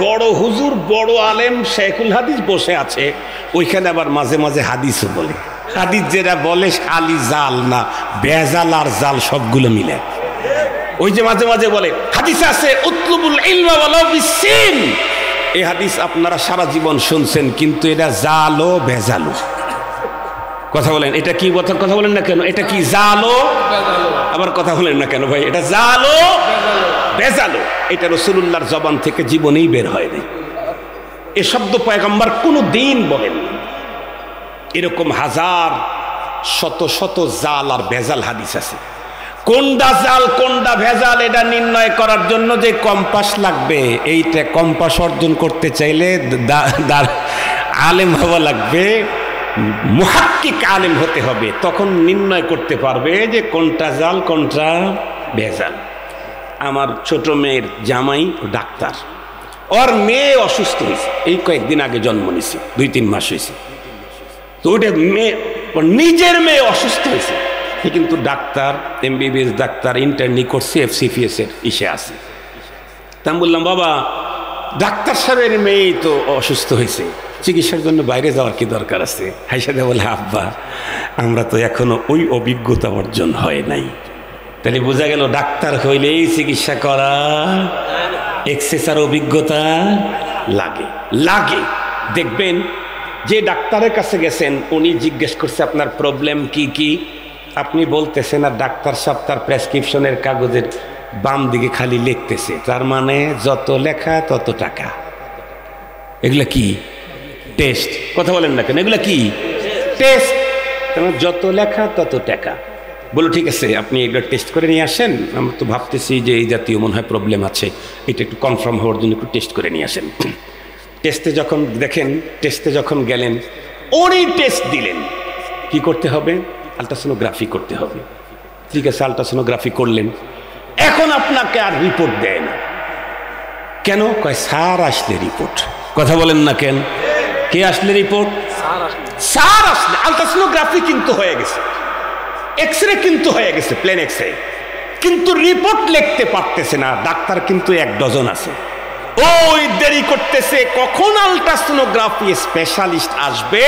বড় হুজুর, বড় আলেম শেখুল হাদিস বসে আছে, ওইখানে আবার মাঝে মাঝে হাদিসও বলে। হাদিস যেটা বলে খালি জাল না, বেজাল আর জাল সবগুলো মিলে। ওই যে মাঝে মাঝে বলে হাদিস আছে উতলুবুল ইলমা ওয়ালাউ বিসসিন, এই হাদিস আপনারা সারা জীবন শুনছেন, কিন্তু এটা জালো বেজালো। কথা বলেন, এটা কি কথা বলেন না কেন? এটা কি জালো? আবার কথা বলেন না কেন ভাই? এটা জালো বেজালো। এটা রাসূলুল্লাহর জবান থেকে জীবনেই বের হয় নাই। এ শব্দ পয়গম্বর কোনো দিন বলেন। এরকম হাজার শত শত জাল আর ভেজাল হাদিস আছে। কোনটা জাল কোনটা ভেজাল এটা নির্ণয় করার জন্য যে কম্পাস লাগবে, এইটা কম্পাস অর্জন করতে চাইলে আলেম হওয়া লাগবে, মুহাক্কিক আলেম হতে হবে। তখন নির্ণয় করতে পারবে যে কোনটা জাল কোনটা ভেজাল। আমার ছোট মেয়ের জামাই ডাক্তার, ওর মেয়ে অসুস্থ হয়েছে, এই কয়েকদিন আগে জন্ম নিয়েছে, 2-3 মাস হয়েছে। তো ওটা মেয়ে, নিজের মেয়ে অসুস্থ হয়েছে, কিন্তু ডাক্তার, MBBS ডাক্তার, ইন্টার্নি করছে, FCPS এর ইসে আছে। তা আমি বললাম, বাবা ডাক্তার সাহেবের মেয়ে তো অসুস্থ হয়েছে, চিকিৎসার জন্য বাইরে যাওয়ার কি দরকার আছে? হাইসাদা বলে, আব্বা আমরা তো এখনো ওই অভিজ্ঞতা অর্জন হয় নাই। তাহলে বোঝা গেল ডাক্তার হইলেই চিকিৎসা করা এক্সেসার অভিজ্ঞতা লাগে লাগে। দেখবেন যে ডাক্তারের কাছে গেছেন, উনি জিজ্ঞেস করছে আপনার প্রবলেম কি কি, আপনি বলতেছেন, আর ডাক্তার সাহেব তার প্রেসক্রিপশনের কাগজের বাম দিকে খালি লিখতেছে, তার মানে যত লেখা তত টাকা। এগুলা কি? টেস্ট। কথা বলেন না কেন? এগুলা কি? টেস্ট। যত লেখা তত টাকা। বলো ঠিক আছে, আপনি এগুলো টেস্ট করে নিয়ে আসেন, আমরা তো ভাবতেছি যে এই জাতীয় মনে হয় প্রবলেম আছে, এটা একটু কনফার্ম হওয়ার জন্য একটু টেস্ট করে নিয়ে আসেন। টেস্টে যখন দেখেন, টেস্টে যখন গেলেন, উনি টেস্ট দিলেন, কি করতে হবে? আলট্রাসোনোগ্রাফি করতে হবে। ঠিক আছে, আলট্রাসোনোগ্রাফি করলেন, এখন আপনাকে আর রিপোর্ট দেয় না। কেন? কয় স্যার আসলে রিপোর্ট। কথা বলেন না কেন? কে আসলে রিপোর্ট? স্যার আসলে। আলট্রাসোনোগ্রাফি কিন্তু হয়ে গেছে, এক্সরে কিন্তু হয়ে গেছে, প্লেন এক্সরে, কিন্তু রিপোর্ট লিখতে পারতেছে না। ডাক্তার কিন্তু 1 ডজন আছে, ওই দেরি করতেছে। কখন আলট্রাসোনোগ্রাফি স্পেশালিস্ট আসবে,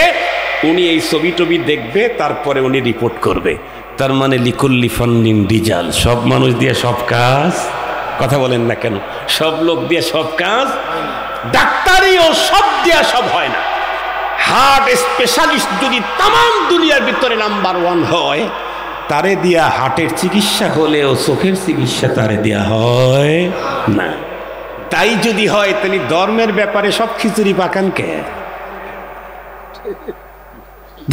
উনি এই ছবি টবি দেখবে, তারপরে উনি রিপোর্ট করবে। তার মানে লিকুল্লি ফান্নিন রিজাল, সব মানুষ দিয়ে সব কাজ। কথা বলেন না কেন? সব লোক দিয়ে সব কাজ। ডাক্তারিও সব দিয়া সব হয় না। হার্ট স্পেশালিস্ট যদি তাম দুনিয়ার ভিতরে নাম্বার 1 হয়, তারে দিয়া হার্টের চিকিৎসা হলেও চোখের চিকিৎসা তারে দিয়া হয় না। তাই যদি হয়, তাহলে ধর্মের ব্যাপারে সব খিচুড়ি পাকান কে?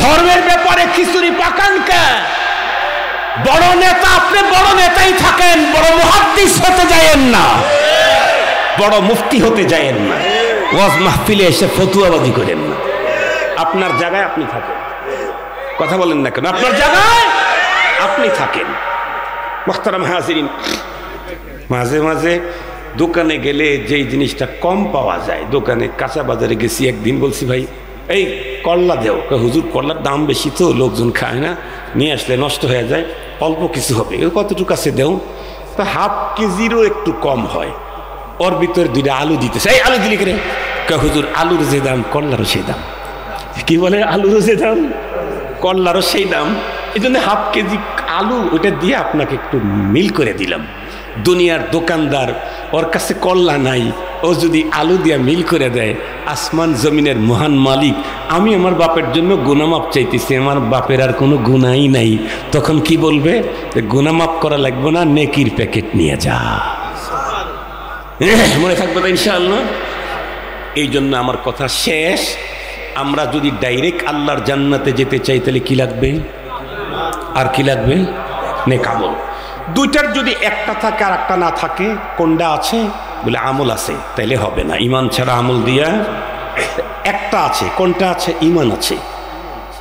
ধর্মের ব্যাপারে খিচুড়ি পাকান কে? বড় নেতা, আপনি বড় নেতাই থাকেন, বড় মুহাদ্দিস হতে যায়েন না, বড় মুফতি হতে যায়েন না, ওয়াজ মাহফিলে এসে ফতুয়াবাজি করেন না। আপনার জায়গায় আপনি থাকেন। কথা বলেন না কেন? আপনার জায়গায় আপনি থাকেন। মুহতারাম হাজিরিন, মাঝে মাঝে দোকানে গেলে যেই জিনিসটা কম পাওয়া যায়, দোকানে কাঁচা বাজারে গেছি একদিন, বলছি ভাই এই করলা দেও। হুজুর করলার দাম বেশি তো, লোকজন খায় না, নিয়ে আসলে নষ্ট হয়ে যায়, অল্প কিছু হবে, কতটুকু আছে দেও। তো ½ কেজিরও একটু কম হয়। ওর ভিতরে 2টা আলু দিতেছে, এই আলু দিলি করে। হুজুর আলুর যে দাম করলারও সেই দাম। কি বলে? আলুরও যে দাম করলারও সেই দাম। এই জন্য ½ কেজি আলু ওইটা দিয়ে আপনাকে একটু মিল করে দিলাম। দুনিয়ার দোকানদার, ওর কাছে করলা নাই, ও যদি আলু দিয়া মিল করে দেয়, আসমান জমিনের মহান মালিক, আমি আমার বাপের জন্য গুনামাপ চাইতেছি, আমার বাপের আর কোনো গুনাই নাই, তখন কি বলবে? গুনামাপ করা লাগবে না, নেকির প্যাকেট নিয়ে যা। মনে থাকবে তো ইনশাআল্লাহ। এই জন্য আমার কথা শেষ, আমরা যদি ডাইরেক্ট আল্লাহর জান্নাতে যেতে চাই তাহলে কি লাগবে? আর কি লাগবে? নেক আমল। দুইটার যদি একটা থাকে আর একটা না থাকে, কোনটা আছে? বলে আমল আছে, তাইলে হবে না, ইমান ছাড়া আমল দিয়া। একটা আছে, কোনটা আছে? ইমান আছে,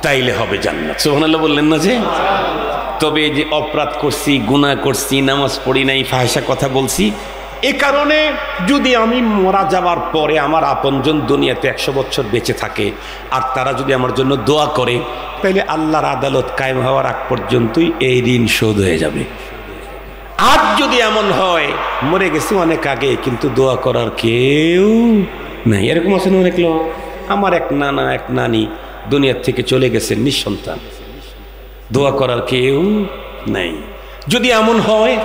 তাইলে হবে জান্নাত। সুবহানাল্লাহ বললেন না যে? তবে যে অপরাধ করছি, গুনাহ করছি, নামাজ পড়ি নাই, ফাহিশা কথা বলছি, এ কারণে যদি আমি মারা যাওয়ার পরে আমার আপনজন দুনিয়াতে 100 বছর বেঁচে থাকে আর তারা যদি আমার জন্য দোয়া করে, তাইলে আল্লাহর আদালত কায়েম হওয়ার আগ পর্যন্তই এই ঋণ শোধ হয়ে যাবে। আর যদি এমন হয় মরে গেছি অনেক আগে কিন্তু দোয়া করার কেউ নাই, এরকম আছে না অনেক লোক। আমার এক নানা এক নানি দুনিয়ার থেকে চলে গেছেন নিঃসন্তান, দোয়া করার কেউ নাই। যদি এমন হয়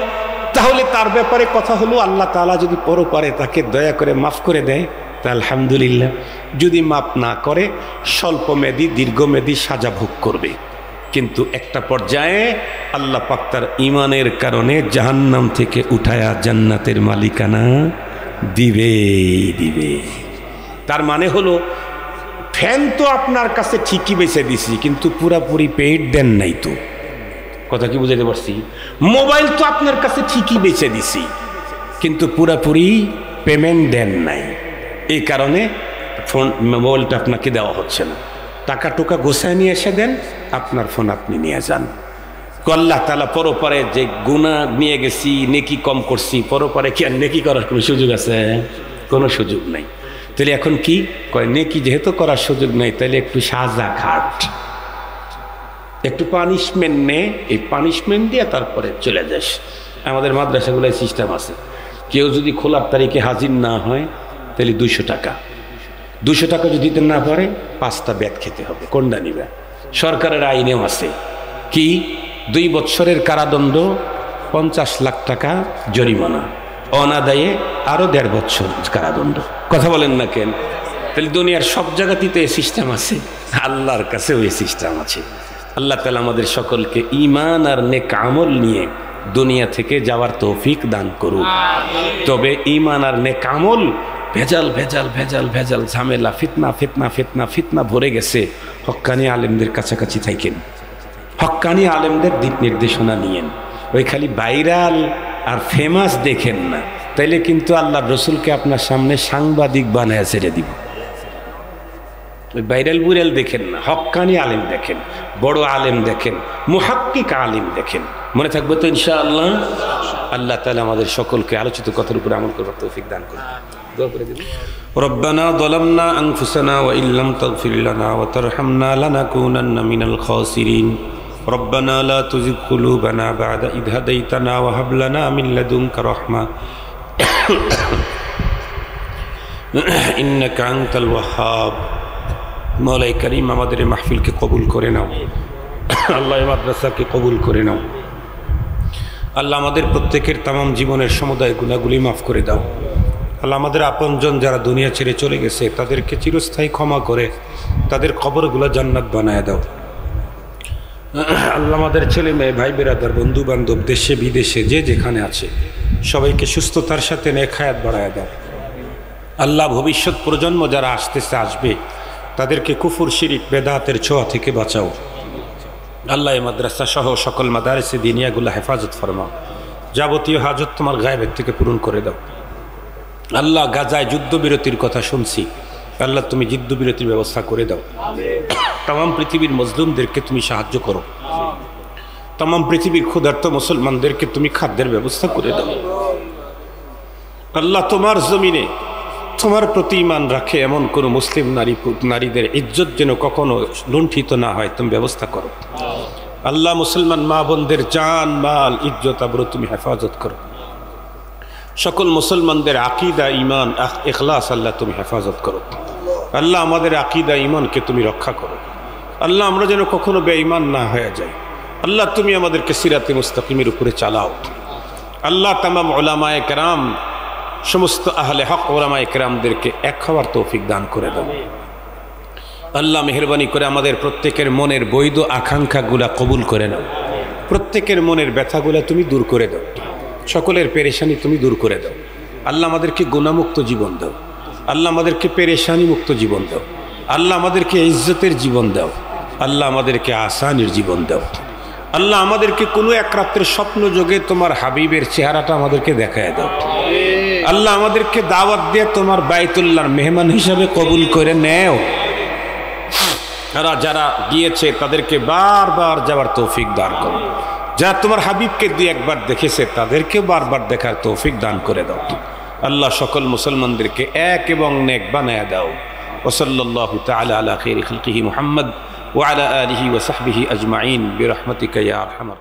তাহলে তার ব্যাপারে কথা হলো আল্লাহ তাআলা যদি পরপারে তাকে দয়া করে মাফ করে দেয় তা আলহামদুলিল্লাহ, যদি মাফ না করে স্বল্পমেয়াদী দীর্ঘমেয়াদী সাজা ভোগ করবে। কিন্তু একটা পর্যায়ে আল্লাহ পাক তার ইমানের কারণে জাহান্নাম থেকে উঠায়া জান্নাতের মালিকানা দিবে দিবে। তার মানে হলো ফ্যান তো আপনার কাছে ঠিকই বেঁচে দিছি কিন্তু পুরাপুরি পেইড দেন নাই। তো কথা কি বুঝাইতে পারছি? মোবাইল তো আপনার কাছে ঠিকই বেঁচে দিছি কিন্তু পুরাপুরি পেমেন্ট দেন নাই, এই কারণে ফোন মোবাইলটা আপনাকে দেওয়া হচ্ছে না। টাকা টোকা গোছায় নিয়ে এসে দেন, আপনার ফোন আপনি নিয়ে যান। আল্লাহ তাআলা পরপারে যে গুনাহ নিয়ে গেছি, নেকি কম করছি, পরপারে কি আর নেকি করার কোনো সুযোগ আছে? কোনো সুযোগ নাই। তাহলে এখন কি কয়, নেকি যেহেতু করার সুযোগ নাই তাহলে একটু সাজা খাট, একটু পানিশমেন্ট নে, এই পানিশমেন্ট দিয়ে তারপরে চলে যাস। আমাদের মাদ্রাসাগুলোয় সিস্টেম আছে, কেউ যদি খোলার তারিখে হাজির না হয় তাহলে 200 টাকা, 200 টাকা যদি দিতে না পারে 5টা ব্যাট খেতে হবে। কোনটা নিবে? সরকারের আইনেও আছে কি 2 বছরের কারাদণ্ড, 50 লাখ টাকা জরিমানা, অনাদায়ে আরো 1.5 বছর কারাদণ্ড। কথা বলেন না কেন? তাহলে দুনিয়ার সব জায়গাতেই তো এই সিস্টেম আছে, আল্লাহর কাছে ওই সিস্টেম আছে। আল্লাহ তাআলা আমাদের সকলকে ঈমান আর নেক আমল নিয়ে দুনিয়া থেকে যাওয়ার তৌফিক দান করুক। তবে ঈমান আর নেক আমল ভেজাল ভেজাল ভেজাল ভেজাল ঝামেলা, ফিতনা ফিতনা ফিতনা ফিতনা ভরে গেছে। হক্কানি আলেমদের কাছাকাছি থাকেন, হক্কানি আলেমদের দিক নির্দেশনা নিয়েন। ওই খালি ভাইরাল আর ফেমাস দেখেন না, তাইলে কিন্তু আল্লাহর রসুলকে আপনার সামনে সাংবাদিক বানায় ছেড়ে দিব। ওই ভাইরাল বুইরাল দেখেন না, হক্কানি আলেম দেখেন, বড় আলেম দেখেন, মুহাক্কিক আলেম দেখেন। মনে থাকবে তো ইনশাআল্লাহ? আল্লাহ তাআলা আমাদের সকলকে আলোচিত কথার উপরে আমল করার তৌফিক দান করুন। দোয়া করে দিন। রব্বানা যালামনা আনফুসানা ওয়া ইল্লাম তাগফির লানা ওয়া তারহামনা লানাকুনান্না মিনাল খাসিরিন। রব্বানা লা তুযিগ কুলুবানা বা'দা ইদ হাদাইতানা ওয়া হাব লানা মিন লাদুনকা রাহমা ইন্নাকা আনতাল ওয়াহ্হাব। মওলাই করিম আমাদের মাহফিলকে কবুল করে নাও, আল্লাহ মাদ্রাসাকে কবুল করে নাও। আল্লাহ আমাদের প্রত্যেকের তামাম জীবনের সমুদায় গুনাহগুলি মাফ করে দাও। আল্লাহ আমাদের আপনজন যারা দুনিয়া ছেড়ে চলে গেছে তাদেরকে চিরস্থায়ী ক্ষমা করে তাদের কবরগুলো জান্নাত বানায় দাও। আল্লাহ আমাদের ছেলে মেয়ে ভাই বেরাদার বন্ধু বান্ধব দেশে বিদেশে যে যেখানে আছে সবাইকে সুস্থতার সাথে নেক হায়াত বাড়ায় দাও। আল্লাহ ভবিষ্যৎ প্রজন্ম যারা আসতেছে আসবে তাদেরকে কুফর শিরিক বেদাতের ছোঁয়া থেকে বাঁচাও। আল্লাহ এই মাদ্রাসা সহ সকল মাদারিসে দিনিয়াগুলো হেফাজত ফরমাও। যাবতীয় হাজত তোমার গায়েবের থেকে পূরণ করে দাও। আল্লাহ গাজায় যুদ্ধবিরতির কথা শুনছি, আল্লাহ তুমি যুদ্ধবিরতির ব্যবস্থা করে দাও। তামাম পৃথিবীর মজলুমদেরকে তুমি সাহায্য করো। তামাম পৃথিবীর ক্ষুধার্ত মুসলমানদেরকে তুমি খাদ্যের ব্যবস্থা করে দাও। আল্লাহ তোমার জমিনে তোমার প্রতি ঈমান রাখে এমন কোন মুসলিম নারীদের ইজ্জত যেন কখনো লুণ্ঠিত না হয় তুমি ব্যবস্থা করো। আল্লাহ মুসলমান মা বোনদের জান মাল ইজ্জত আবরু তুমি হেফাজত করো। সকল মুসলমানদের আকীদা ঈমান ইখলাস আল্লাহ তুমি হেফাজত করো। আল্লাহ আমাদের আকীদা ঈমানকে তুমি রক্ষা করো। আল্লাহ আমরা যেন কখনো বেঈমান না হয়ে যাই। আল্লাহ তুমি আমাদেরকে সিরাতে মুস্তাকিমের উপরে চালাও। আল্লাহ তামাম উলামায়ে কেরাম সমস্ত আহলে হক ওলামায়ে কেরামদেরকে এক হওয়ার তৌফিক দান করে দাও। আল্লাহ মেহেরবানি করে আমাদের প্রত্যেকের মনের বৈধ আকাঙ্ক্ষাগুলা কবুল করে নাও। প্রত্যেকের মনের ব্যথাগুলা তুমি দূর করে দাও। সকলের পেরেশানি তুমি দূর করে দাও। আল্লাহ আমাদেরকে গুনাহমুক্ত জীবন দাও। আল্লাহ আমাদেরকে পেরেশানি মুক্ত জীবন দাও। আল্লাহ আমাদেরকে ইজ্জতের জীবন দাও। আল্লাহ আমাদেরকে আসানির জীবন দাও। আল্লাহ আমাদেরকে কোনো এক রাত্রের স্বপ্ন যোগে তোমার হাবিবের চেহারাটা আমাদেরকে দেখায় দাও। আল্লাহ আমাদেরকে দাওয়াত দিয়ে তোমার বাইতুল্লাহর মেহমান হিসাবে কবুল করে নেও। যারা গিয়েছে তাদেরকে বারবার যাওয়ার তৌফিক দান করো। যারা তোমার হাবিবকে দুই একবার দেখেছে তাদেরকে বারবার দেখার তৌফিক দান করে দাও। আল্লাহ সকল মুসলমানদেরকে এক এবং নেক বানায়া দাও। ওয়াসাল্লাল্লাহু তাআলা আলা খাইরি খালকিহি মুহাম্মদ ওয়া আলা আলিহি ওয়া সাহবিহি আজমাইন বিরহমাতিকা ইয়া আরহামার